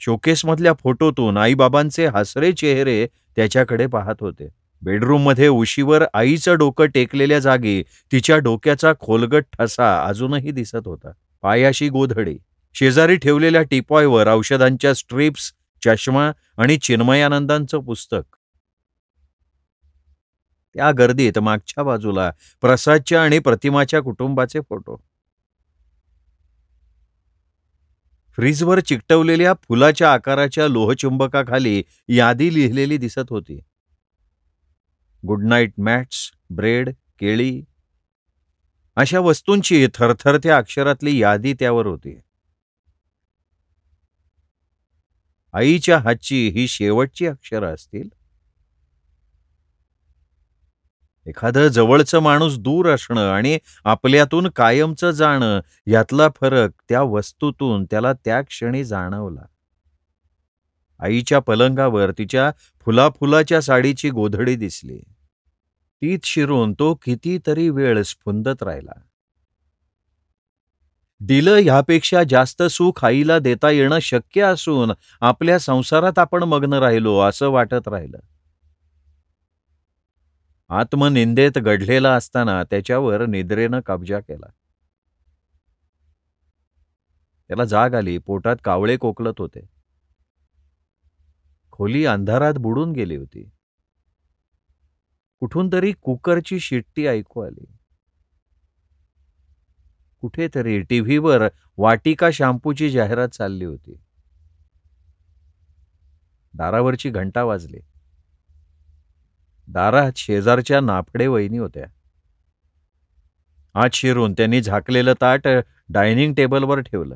शोकेसमधल्या फोटोतून आईबाबांचे हसरे चेहरे त्याच्याकडे पाहत होते. बेडरूममध्ये उशीवर आईचं डोकं टेकलेल्या जागी तिच्या डोक्याचा खोलगट ठसा अजूनही दिसत होता. पायाशी गोधडी, शेजारी ठेवलेल्या टिपॉयवर औषधांच्या स्ट्रिप्स, चष्मा आणि चिन्मयानंदांचं पुस्तक. त्या गर्दीत मागच्या बाजूला प्रसादच्या आणि प्रतिमाच्या कुटुंबाचे फोटो. फ्रीजवर चिकटवलेल्या फुलाच्या आकाराच्या लोहचुंबकाखाली यादी लिहिलेली दिसत होती. गुड नाईट मॅट्स, ब्रेड, केळी अशा वस्तूंची थरथरत्या अक्षरातली यादी त्यावर होती. आईच्या हातची ही शेवटची अक्षरं असतील. एखादं जवळचं माणूस दूर असणं आणि आपल्यातून कायमचं जाणं यातला फरक त्या वस्तूतून त्याला त्या क्षणी जाणवला. आईच्या पलंगावर तिच्या फुलाफुलाच्या साडीची गोधडी दिसली. तीत शिरून तो कितीतरी वेळ स्फुंदत राहिला. दिलं ह्यापेक्षा जास्त सुख आईला देता येणं शक्य असून आपल्या संसारात आपण मग्न राहिलो असं वाटत राहिलं. आत्मनिंदेत गढलेला असताना त्याच्यावर निद्रेनं कब्जा केला. त्याला जाग आली. पोटात कावळे कोकलत होते. खोली अंधारात बुडून गेली होती. कुठून तरी कुकरची शिट्टी ऐकू आली. कुठेतरी टीव्हीवर वाटिका शॅम्पूची जाहिरात चालली होती. दारावरची घंटा वाजली. दारात शेजारच्या नाफडे वहिनी होत्या. आत शिरून त्यांनी झाकलेलं ताट डायनिंग टेबलवर ठेवलं.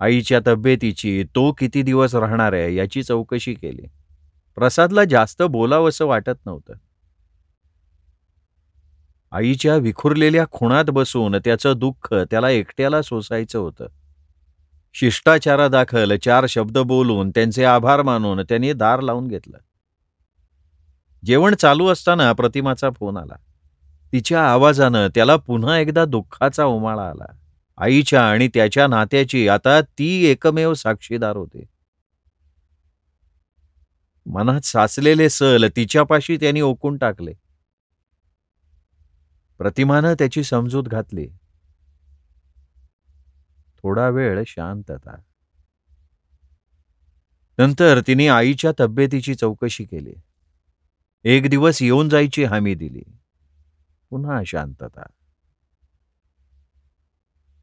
आईच्या तब्येतीची, तो किती दिवस राहणार आहे याची चौकशी केली. प्रसादला जास्त बोलावंसं वाटत नव्हतं. आईच्या विखुरलेल्या खुणात बसून त्याचं दुःख त्याला एकट्याला सोसायचं होतं. शिष्टाचारादाखल 4 शब्द बोलून त्यांचे आभार मानून त्यांनी दार लावून घेतलं. जेवण चालू असताना प्रतिमाचा फोन आला. तिच्या आवाजानं त्याला पुन्हा एकदा दुःखाचा उमाळा आला. आईच्या आणि त्याच्या नात्याची आता ती एकमेव साक्षीदार होते. मनात साचलेले सल तिच्यापाशी त्यांनी ओकून टाकले. प्रतिमानं त्याची समजूत घातली. थोडा वेळ शांतता. नंतर तिने आईच्या तब्येतीची चौकशी केली. 1 दिवस येऊन जायची हमी दिली. पुन्हा शांतता.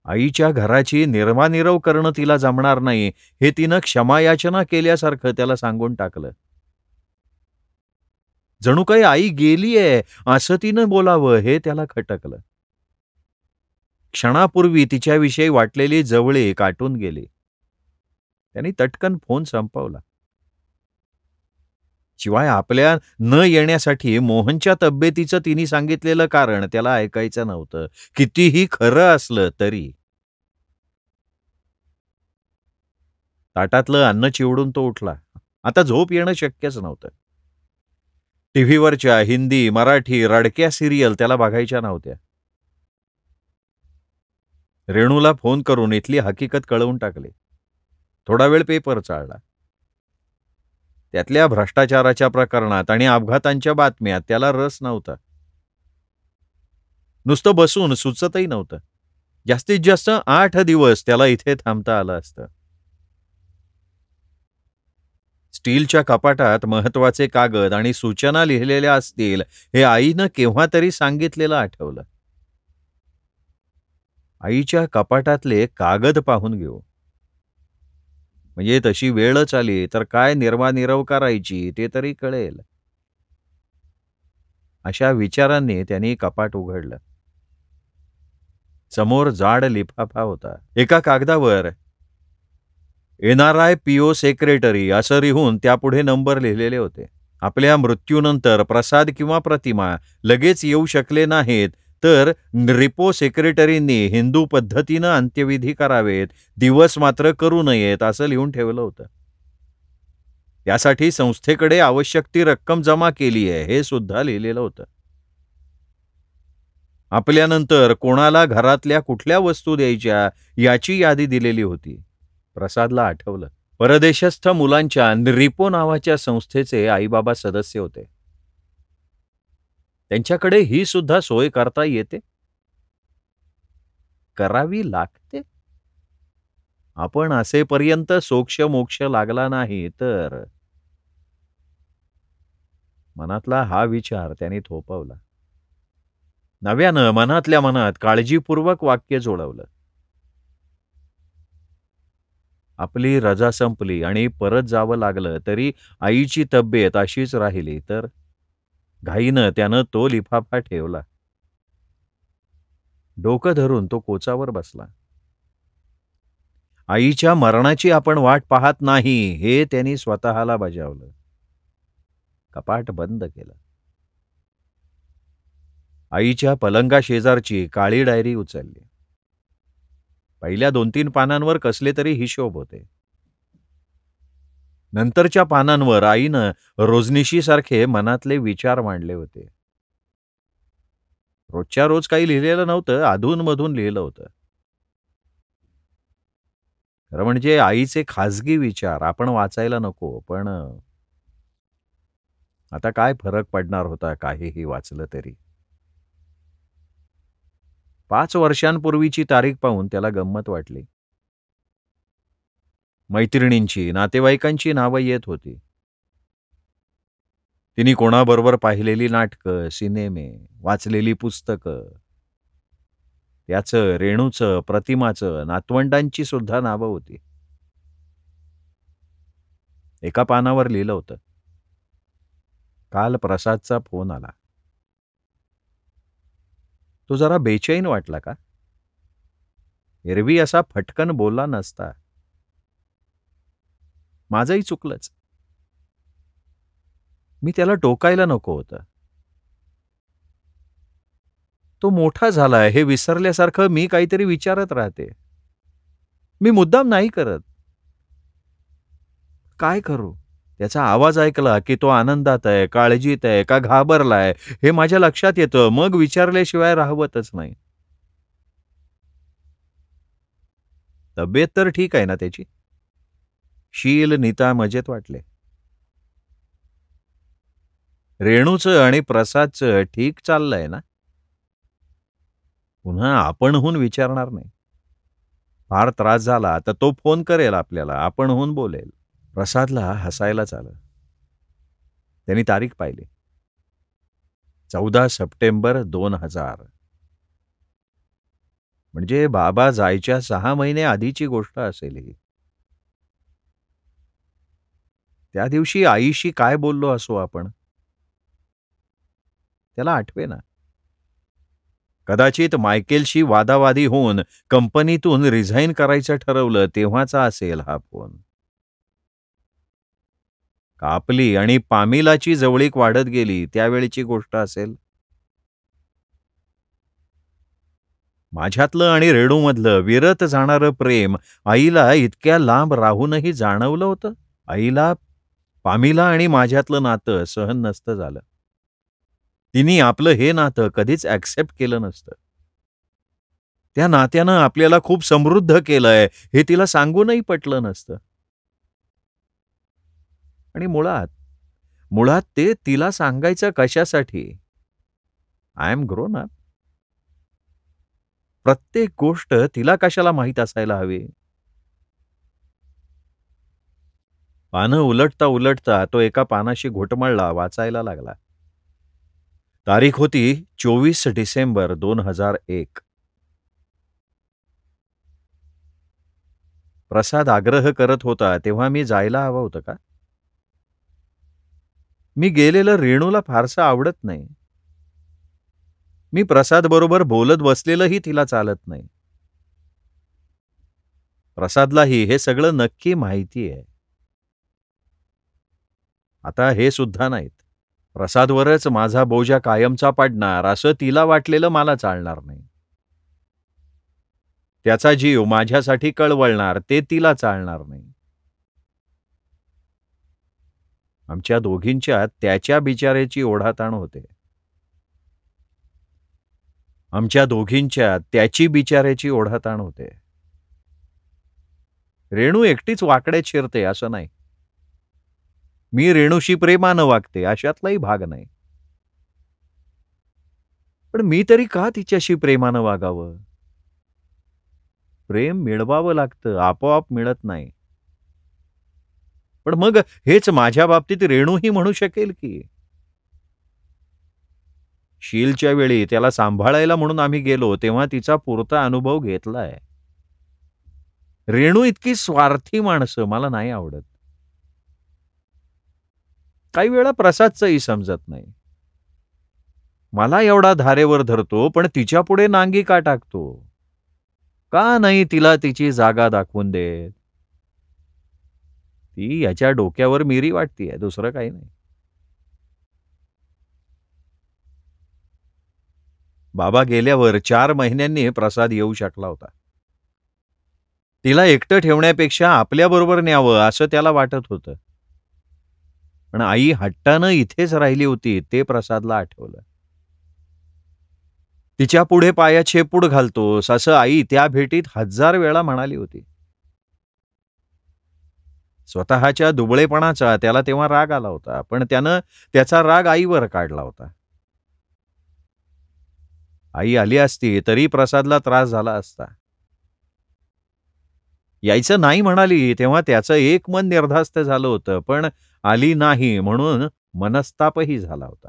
आईच्या घराची निर्वानिरव करणं तिला जमणार नाही हे तिनं क्षमायाचना केल्यासारखं त्याला सांगून टाकलं. जणू काही आई गेलीये असं तिनं बोलावं हे त्याला खटकलं. क्षणापूर्वी तिच्याविषयी वाटलेली जवळीक काटून गेली. त्यांनी तटकन फोन संपवला. शिवाय आपल्या न येण्यासाठी मोहनच्या तब्येतीचं तिने सांगितलेलं कारण त्याला ऐकायचं नव्हतं, कितीही खरं असलं तरी. ताटातलं अन्न चिवडून तो उठला. आता झोप येणं शक्यच नव्हतं. टीव्हीवरच्या हिंदी, मराठी रडक्या सिरियल त्याला बघायच्या नव्हत्या. रेणूला फोन करून इथली हकीकत कळवून टाकली. थोडा वेळ पेपर चाळला. त्यातल्या भ्रष्टाचाराच्या प्रकरणात आणि अपघातांच्या बातम्यात त्याला रस नव्हता. नुसतं बसून सुचतही नव्हतं. जास्तीत जास्त 8 दिवस त्याला इथे थांबता आलं असतं. स्टीलच्या कपाटात महत्वाचे कागद आणि सूचना लिहिलेल्या असतील हे आईनं केव्हा तरी सांगितलेलं आठवलं. आईच्या कपाटातले कागद पाहून घेऊ. म्हणजे तशी वेळच आली तर काय निर्वानिरव करायची ते तरी कळेल. अशा विचारांनी त्यांनी कपाट उघडलं. समोर जाड लिफाफा होता. एका कागदावर NRI PO सेक्रेटरी असं लिहून त्यापुढे नंबर लिहिलेले होते. आपल्या मृत्यूनंतर प्रसाद किंवा प्रतिमा लगेच येऊ शकले नाहीत तर रिपो सेक्रेटरींनी हिंदू पद्धतीनं अंत्यविधी करावेत, दिवस मात्र करू नयेत असं लिहून ठेवलं होतं. यासाठी संस्थेकडे आवश्यक ती रक्कम जमा केली आहे हे सुद्धा लिहिलेलं होतं. आपल्यानंतर कोणाला घरातल्या कुठल्या वस्तू द्यायच्या याची यादी दिलेली होती. प्रसादला आठवलं. परदेशस्थ मुलांच्या रिपो नावाच्या संस्थेचे आईबाबा सदस्य होते. त्यांच्याकडे ही सुद्धा सोय करता येते, करावी लागते. आपण असेपर्यंत सोक्ष मोक्ष लागला नाही तर. मनातला हा विचार त्याने थोपवला. नव्यानं मनातल्या मनात काळजीपूर्वक वाक्य जोडवलं. आपली रजा संपली आणि परत जावं लागलं तरी आईची तब्येत अशीच राहिली तर. घाईनं त्यानं तो लिफाफा ठेवला. डोकं धरून तो कोचावर बसला. आईच्या मरणाची आपण वाट पाहत नाही हे त्यांनी स्वतःला बजावलं. कपाट बंद केलं. आईच्या पलंगा शेजारची काळी डायरी उचलली. पहिल्या 2-3 पानांवर कसले तरी हिशोब होते. नंतरच्या पानांवर आईनं रोजनिशीसारखे मनातले विचार मांडले होते. रोजच्या रोज काही लिहिलेलं नव्हतं, अधूनमधून लिहिलं होतं. खरं म्हणजे आईचे खाजगी विचार आपण वाचायला नको, पण आता काय फरक पडणार होता काहीही वाचलं तरी. 5 वर्षांपूर्वीची तारीख पाहून त्याला गंमत वाटली. मैत्रिणींची, नातेवाईकांची नावं येत होती. तिने कोणाबरोबर पाहिलेली नाटकं, सिनेमे, वाचलेली पुस्तकं, त्याचं, रेणूचं, प्रतिमाचं, नातवंडांची सुद्धा नावं होती. एका पानावर लिहिलं होतं, काल प्रसादचा फोन आला. तो जरा बेचैन वाटला का? एरवी असा फटकन बोलला नसता. माझंही चुकलंच. मी त्याला टोकायला नको होतं. तो मोठा झालाय हे विसरल्यासारखं मी काहीतरी विचारत राहते. मी मुद्दाम नाही करत. काय करू? त्याचा आवाज ऐकला की तो आनंदात आहे, काळजीत आहे का घाबरलाय हे माझ्या लक्षात येतं. मग विचारल्याशिवाय राहवतच नाही. तब्येत तर ठीक आहे ना त्याची? शील, नीता मजेत वाटले. रेणूचं आणि प्रसादचं ठीक चाललंय ना? पुन्हा आपणहून विचारणार नाही. फार त्रास झाला तर तो फोन करेल आपल्याला, आपणहून बोलेल. प्रसादला हसायलाच आलं. त्यांनी तारीख पाहिली. 14 सप्टेंबर 2000. म्हणजे बाबा जायच्या 6 महिने आधीची गोष्ट असेल ही. त्या दिवशी आईशी काय बोललो असो आपण? त्याला आठवेना. कदाचित मायकेलशी वादावादी होऊन कंपनीतून रिझाईन करायचं ठरवलं तेव्हाचा असेल हा फोन. कापली आणि पामिलाची जवळीक वाढत गेली त्यावेळीची गोष्ट असेल. माझ्यातलं आणि रेणूमधलं विरत जाणारं प्रेम आईला इतक्या लांब राहूनही जाणवलं होतं. आईला पामिला आणि माझ्यातलं नातं सहन नसतं झालं. तिने आपलं हे नातं कधीच ॲक्सेप्ट केलं नसतं. त्या नात्यानं आपल्याला खूप समृद्ध केलंय हे तिला सांगूनही पटलं नसतं. आणि मुळात ते तिला सांगायचं कशासाठी? I am grown up. प्रत्येक गोष्ट तिला कशाला माहीत असायला हवी? पानं उलटता उलटता तो एका पानाशी घोटमळला, वाचायला लागला. तारीख होती 24 डिसेंबर 2001. प्रसाद आग्रह करत होता तेव्हा मी जायला हवं होतं का? मी गेलेलं रेणूला फारसं आवडत नाही. मी प्रसाद बरोबर बोलत बसलेलंही तिला चालत नाही. प्रसादलाही हे सगळं नक्की माहिती आहे. आता हे सुद्धा नाहीत. प्रसादवरच माझा बोजा कायमचा पडणार असं तिला वाटलेलं मला चालणार नाही. त्याचा जीव माझ्यासाठी कळवळणार ते तिला चालणार नाही. आमच्या दोघींच्यात त्याच्या बिचाऱ्याची ओढाताण होते. आमच्या दोघींच्यात त्याची बिचाऱ्याची ओढाताण होते. रेणू एकटीच वाकड्यात शिरते असं नाही. मी रेणूशी प्रेमानं वागते अशातलाही भाग नाही. पण मी तरी का तिच्याशी प्रेमानं वागावं? प्रेम मिळवावं लागतं, आपोआप मिळत नाही. पण मग हेच माझ्या बाबतीत रेणूही म्हणू शकेल की. शीलच्या वेळी त्याला सांभाळायला म्हणून आम्ही गेलो तेव्हा तिचा पुरता अनुभव घेतलाय. रेणू इतकी स्वार्थी माणसं मला नाही आवडत. काही वेळा प्रसादचंही समजत नाही. मला एवढा धारेवर धरतो पण तिच्यापुढे नांगी का टाकतो? का नाही तिला तिची जागा दाखवून देत? ती याच्या डोक्यावर मिरी वाटतीये, दुसरं काही नाही. बाबा गेल्यावर 4 महिन्यांनी प्रसाद येऊ शकला होता. तिला एकटं ठेवण्यापेक्षा आपल्याबरोबर न्यावं असं त्याला वाटत होतं. पण आई हट्टानं इथेच राहिली होती ते प्रसादला आठवलं. तिच्या पुढे पायात शेपूट घालतोस असं आई त्या भेटीत 1000 वेळा म्हणाली होती. स्वतःच्या दुबळेपणाचा त्याला तेव्हा राग आला होता, पण त्यानं त्याचा राग आईवर काढला होता. आई आली असती तरी प्रसादला त्रास झाला असता. यायचं नाही म्हणाली तेव्हा त्याचं एक मन निर्धास्त झालं होतं, पण आली नाही म्हणून मनस्तापही झाला होता.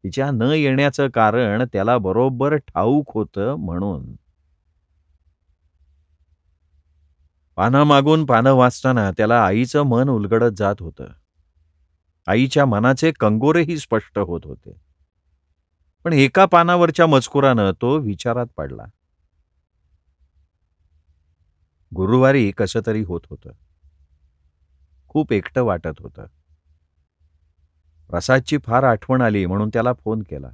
तिच्या न येण्याचं कारण त्याला बरोबर ठाऊक होतं म्हणून. पानामागून पानं वाचताना त्याला आईचं मन उलगडत जात होतं. आईच्या मनाचे कंगोरेही स्पष्ट होत होते. पण एका पानावरच्या मजकुरानं तो विचारात पडला. गुरुवारी कसं तरी होत होतं. खूप एकटं वाटत होतं. प्रसादची फार आठवण आली म्हणून त्याला फोन केला.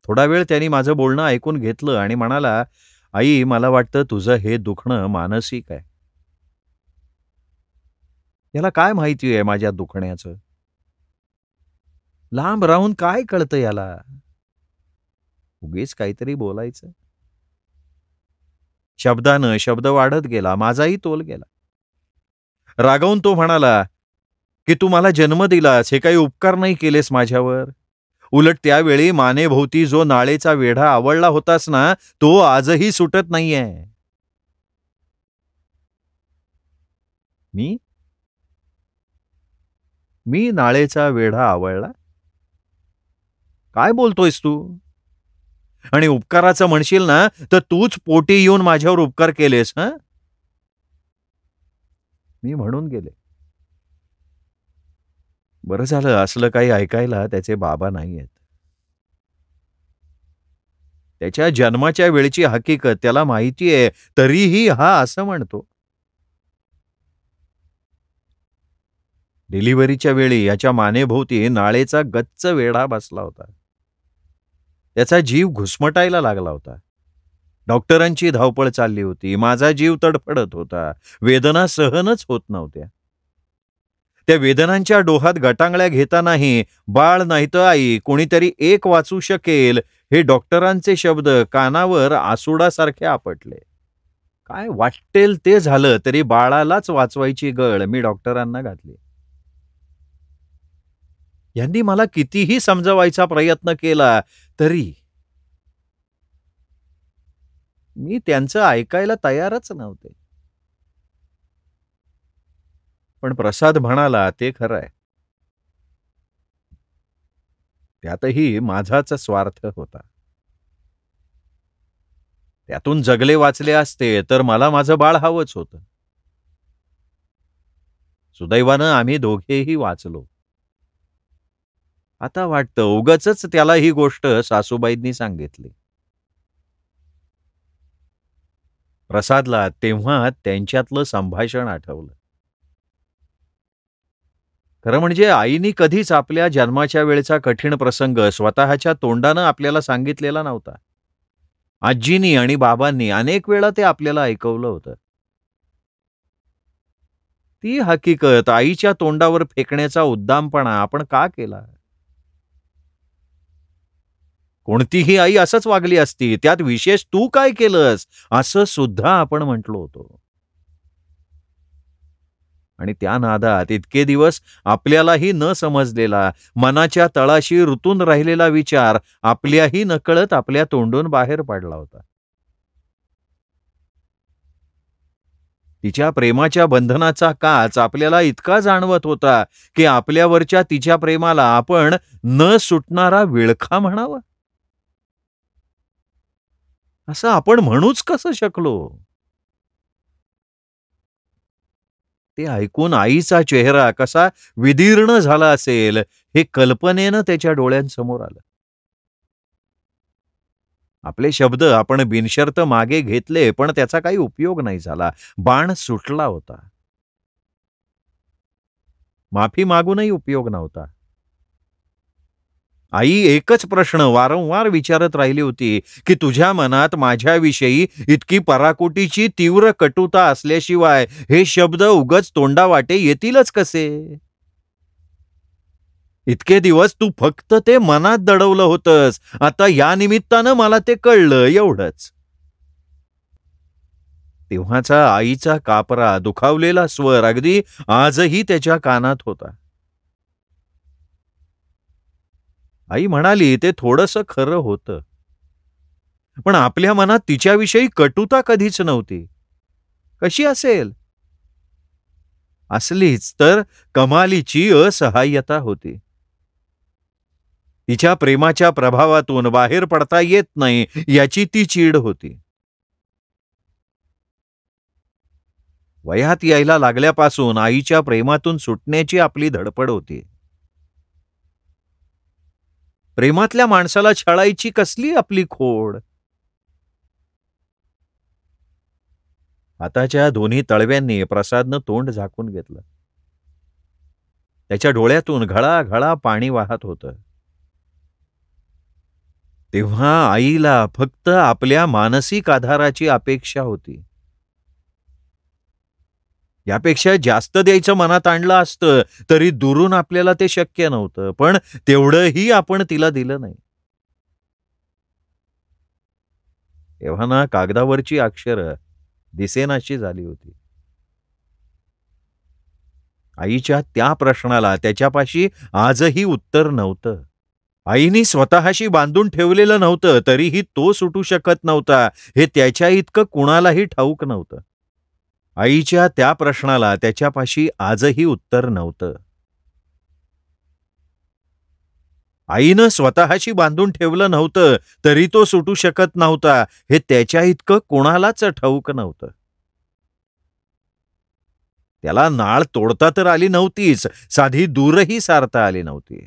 थोडा वेळ त्यांनी माझं बोलणं ऐकून घेतलं आणि म्हणाला, आई मला वाटतं तुझं हे दुखणं मानसिक आहे. याला काय माहिती आहे माझ्या दुखण्याचं? लांब राहून काय कळतं याला? उगीच काहीतरी बोलायचं. शब्दानं शब्द वाढत गेला. माझाही तोल गेला. रागावून तो म्हणाला, की तू मला जन्म दिलास, हे काही उपकार नाही केलेस माझ्यावर. उलट त्यावेळी मानेभोवती जो नाळेचा वेढा आवळला होतास ना, तो आजही सुटत नाहीये. मी मी नाळेचा वेढा आवळला? काय बोलतोयस तू? आणि उपकाराचं म्हणशील ना, तर तूच पोटी येऊन माझ्यावर उपकार केलेस हं? मी म्हणून गेले. बरं झालं असलं काही ऐकायला त्याचे बाबा नाहीयेत. त्याच्या जन्माच्या वेळची हकीकत त्याला माहिती आहे, तरीही हा असं म्हणतो. डिलिव्हरीच्या वेळी याच्या मानेभोवती नाळेचा गच्च वेढा बसला होता. त्याचा जीव घुसमटायला लागला होता. डॉक्टरांची धावपळ चालली होती. माझा जीव तडफडत होता. वेदना सहनच होत नव्हत्या. त्या वेदनांच्या डोहात गटांगळ्या घेतानाही बाळ नाहीतर आई कोणीतरी एक वाचू शकेल हे डॉक्टरांचे शब्द कानावर आसुडासारखे आपटले. काय वाटेल ते झालं तरी बाळालाच वाचवायची गळ मी डॉक्टरांना घातली. यांनी मला कितीही समजवायचा प्रयत्न केला तरी मी त्यांचं ऐकायला तयारच नव्हते. पण प्रसाद म्हणाला ते खरं आहे. त्यातही माझाच स्वार्थ होता. त्यातून जगले वाचले असते तर मला माझं बाळ हवंच होतं. सुदैवानं आम्ही दोघेही वाचलो. आता वाटतं उगाचच त्याला ही गोष्ट सासूबाईंनी सांगितली. प्रसादला तेव्हा त्यांच्यातलं संभाषण आठवलं. खरं म्हणजे आईनी कधीच आपल्या जन्माच्या वेळेचा कठीण प्रसंग स्वतःच्या तोंडानं आपल्याला सांगितलेला नव्हता. आजीनी आणि बाबांनी अनेक वेळा ते आपल्याला ऐकवलं होतं. ती हकीकत आईच्या तोंडावर फेकण्याचा उद्दामपणा आपण का केला? कोणतीही आई असंच वागली असती. त्यात विशेष तू काय केलंस? असं सुद्धा आपण म्हटलो होतो. आणि त्या नादात इतके दिवस आपल्यालाही न समजलेला मनाच्या तळाशी रुतून राहिलेला विचार आपल्याही नकळत आपल्या तोंडून बाहेर पडला होता. तिच्या प्रेमाच्या बंधनाचा काच आपल्याला इतका जाणवत होता की आपल्यावरच्या तिच्या प्रेमाला आपण न सुटणारा विळखा म्हणावा. असं आपण म्हणूच कसं शकलो? ते ऐकून आईचा चेहरा कसा विदीर्ण झाला असेल हे कल्पनेनं त्याच्या डोळ्यांसमोर आलं. आपले शब्द आपण बिनशर्त मागे घेतले पण त्याचा काही उपयोग नाही झाला. बाण सुटला होता. माफी मागूनही उपयोग नव्हता. आई एकच प्रश्न वारंवार विचारत राहिली होती की तुझ्या मनात माझ्याविषयी इतकी पराकोटीची तीव्र कटुता असल्याशिवाय हे शब्द उगच तोंडावाटे येतीलच कसे? इतके दिवस तू फक्त ते मनात दडवलं होतंस, आता या निमित्तानं मला ते कळलं, एवढंच. तेव्हाचा आईचा कापरा, दुखावलेला स्वर अगदी आजही त्याच्या कानात होता. आई म्हणाली ते थोडंसं खरं होतं. पण आपल्या मनात तिच्याविषयी कटुता कधीच नव्हती. कशी असेल? असलीच तर कमालीची असहाय्यता होती. तिच्या प्रेमाच्या प्रभावातून बाहेर पडता येत नाही याची ती चीड होती. वयात यायला लागल्यापासून आईच्या प्रेमातून सुटण्याची आपली धडपड होती. प्रेमातल्या माणसाला छळायची कसली आपली खोड? हाताच्या दोन्ही तळव्यांनी प्रसादनं तोंड झाकून घेतलं. त्याच्या डोळ्यातून घळा पाणी वाहत होतं. तेव्हा आईला फक्त आपल्या मानसिक आधाराची अपेक्षा होती. यापेक्षा जास्त द्यायचं मनात आणलं असतं तरी दुरून आपल्याला ते शक्य नव्हतं, पण तेवढंही आपण तिला दिलं नाही. एव्हाना कागदावरची अक्षरं दिसेनाशी झाली होती. आईच्या त्या प्रश्नाला त्याच्यापाशी आजही उत्तर नव्हतं. आईनी स्वतःशी बांधून ठेवलेलं नव्हतं, तरीही तो सुटू शकत नव्हता हे त्याच्या इतकं कुणालाही ठाऊक नव्हतं. आईच्या त्या प्रश्नाला त्याच्यापाशी आजही उत्तर नव्हतं. आईनं स्वतःशी बांधून ठेवलं नव्हतं, तरी तो सुटू शकत नव्हता हे त्याच्या इतकं कोणालाच ठाऊक नव्हतं. त्याला नाळ तोडता तर आली नव्हतीच, साधी दूरही सारता आली नव्हती.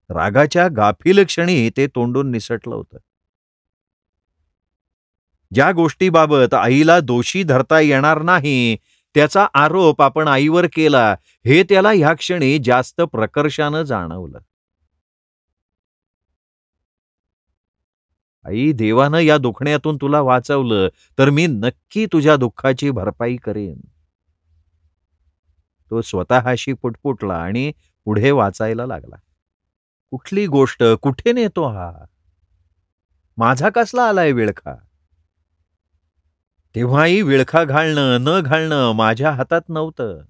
रागाच्या गाफील क्षणी ते तोंडून निसटलं होतं. ज्या गोष्टीबाबत आईला दोषी धरता येणार नाही त्याचा आरोप आपण आईवर केला हे त्याला ह्या क्षणी जास्त प्रकर्षानं जाणवलं. आई, देवानं या दुखण्यातून तुला वाचवलं तर मी नक्की तुझ्या दुःखाची भरपाई करेन. तो स्वतःशी पुटपुटला आणि पुढे वाचायला लागला. कुठली गोष्ट कुठे नेतो हा? माझा कसला आलाय विळखा? तेव्हाही विळखा घालणं न घालणं माझ्या हातात नव्हतं.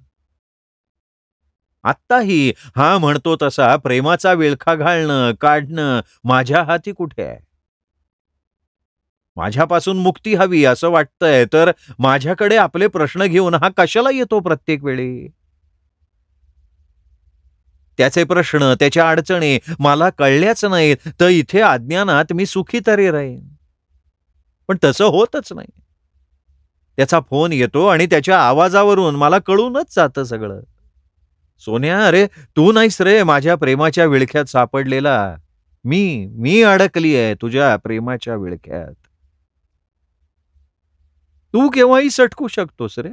आत्ताही हा म्हणतो तसा प्रेमाचा विळखा घालणं काढणं माझ्या हाती कुठे आहे? माझ्यापासून मुक्ती हवी असं वाटतंय तर माझ्याकडे आपले प्रश्न घेऊन हा कशाला येतो प्रत्येक वेळी? त्याचे प्रश्न, त्याच्या अडचणी मला कळल्याच नाहीत तर इथे अज्ञानात मी सुखी तरी राहीन. पण तसं होतच नाही. त्याचा फोन येतो आणि त्याच्या आवाजावरून मला कळूनच जातं सगळं. सोन्या, अरे तू नाहीस रे माझ्या प्रेमाच्या विळख्यात सापडलेला. मी अडकली आहे तुझ्या प्रेमाच्या विळख्यात. तू केव्हाही सटकू शकतोस रे.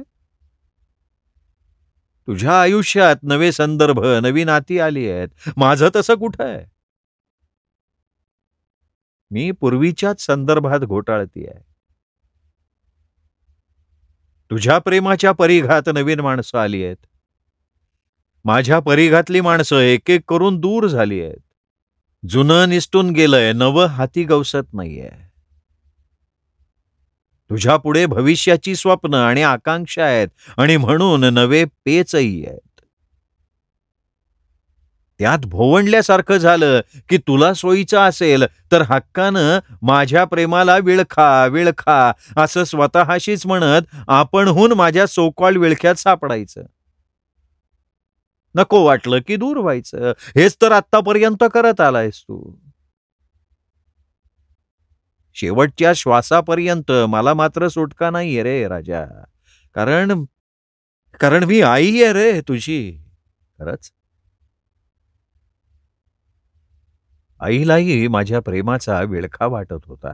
तुझ्या आयुष्यात नवे संदर्भ, नवी नाती आली आहेत. माझं तसं कुठं आहे? मी पूर्वीच्याच संदर्भात घोटाळती आहे. तुझ्या प्रेमाच्या परिघात नवीन माणसं आली आहेत. माझ्या परिघातली माणसं एक एक करून दूर झाली आहेत. जुनं निसटून गेलंय, नवं हाती गवसत नाहीये. तुझ्या पुढे भविष्याची स्वप्न आणि आकांक्षा आहेत आणि म्हणून नवे पेचही आहेत. त्यात भोवंडल्यासारखं झालं की तुला सोयीचं असेल तर हक्कानं माझ्या प्रेमाला विळखा विळखा असं स्वतःशीच म्हणत आपणहून माझ्या सोकॉल्ड विळख्यात सापडायचं. नको वाटलं की दूर व्हायचं. हेच तर आत्तापर्यंत करत आलायस तू. शेवटच्या श्वासापर्यंत मला मात्र सुटका नाहीये रे राजा. कारण कारण मी आई आहे रे तुझी. खरंच. आईलाही माझ्या प्रेमाचा विळखा वाटत होता.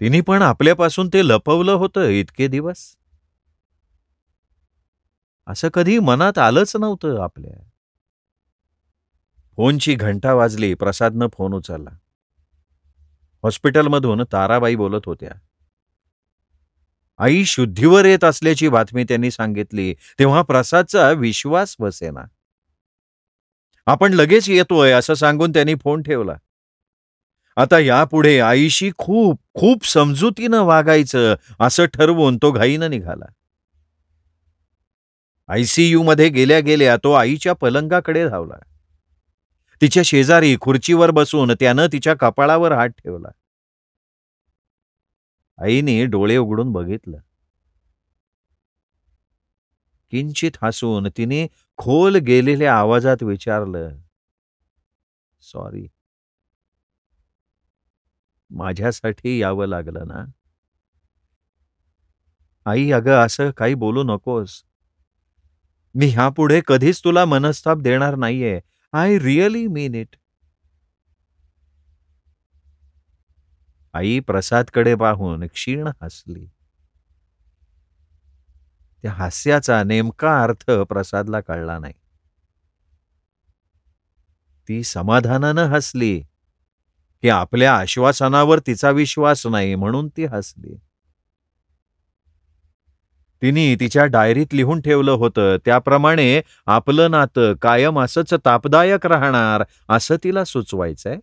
तिने पण आपल्यापासून ते लपवलं होतं इतके दिवस. असं कधी मनात आलंच नव्हतं आपल्या. फोनची घंटा वाजली. प्रसादनं फोन उचलला. हॉस्पिटलमधून ताराबाई बोलत होत्या. आई शुद्धीवर येत असल्याची बातमी त्यांनी सांगितली. तेव्हा प्रसादचा विश्वास बसेना. आपण लगेच येतोय असं सांगून त्यांनी फोन ठेवला. आता यापुढे आईशी खूप खूप समजुतीनं वागायचं असं ठरवून तो घाईनं निघाला. ICU मध्ये गेल्या गेल्या तो आईच्या पलंगाकडे धावला. तिच्या शेजारी खुर्चीवर बसून त्यानं तिच्या कपाळावर हात ठेवला. आईने डोळे उघडून बघितलं. किंचित हसून तिने खोल गेलेल्या आवाजात विचारलं, सॉरी. माझ्यासाठी यावं लागलं ना? आई, अगं असं काही बोलू नकोस. मी ह्यापुढे कधीच तुला मनस्ताप देणार नाहीये. I really mean it. आई प्रसादकडे पाहून क्षीण हसली. त्या हास्याचा नेमका अर्थ प्रसादला कळला नाही. ती समाधानानं हसली की आपल्या आश्वासनावर तिचा विश्वास नाही म्हणून ती हसली. तिने तिच्या डायरीत लिहून ठेवलं होतं त्याप्रमाणे आपलं नातं कायम असंच तापदायक राहणार असं तिला सुचवायचंय.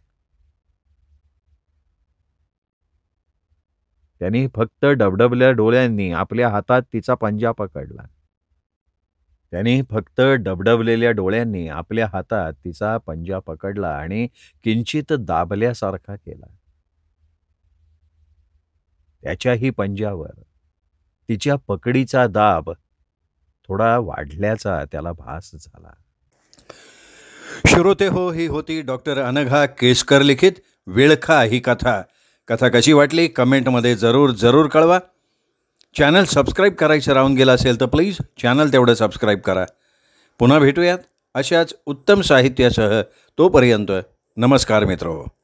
त्यांनी फक्त डबडबल्या डोळ्यांनी आपल्या हातात तिचा पंजा पकडला. त्यांनी फक्त डबडबलेल्या डोळ्यांनी आपल्या हातात तिचा पंजा पकडला आणि किंचित दाबल्यासारखा केला. त्याच्याही पंजावर तिच्या पकडीचा दाब थोडा वाढल्याचा त्याला भास झाला. श्रोते हो, ही होती डॉक्टर अनघा केसकर लिखित विळखा ही कथा. कथा कशी वाटली कमेंटमध्ये जरूर कळवा. चॅनल सबस्क्राईब करायचं राहून गेलं असेल तर प्लीज चॅनल तेवढं सबस्क्राईब करा. पुन्हा भेटूयात अशाच उत्तम साहित्यासह. तोपर्यंत नमस्कार मित्रहो.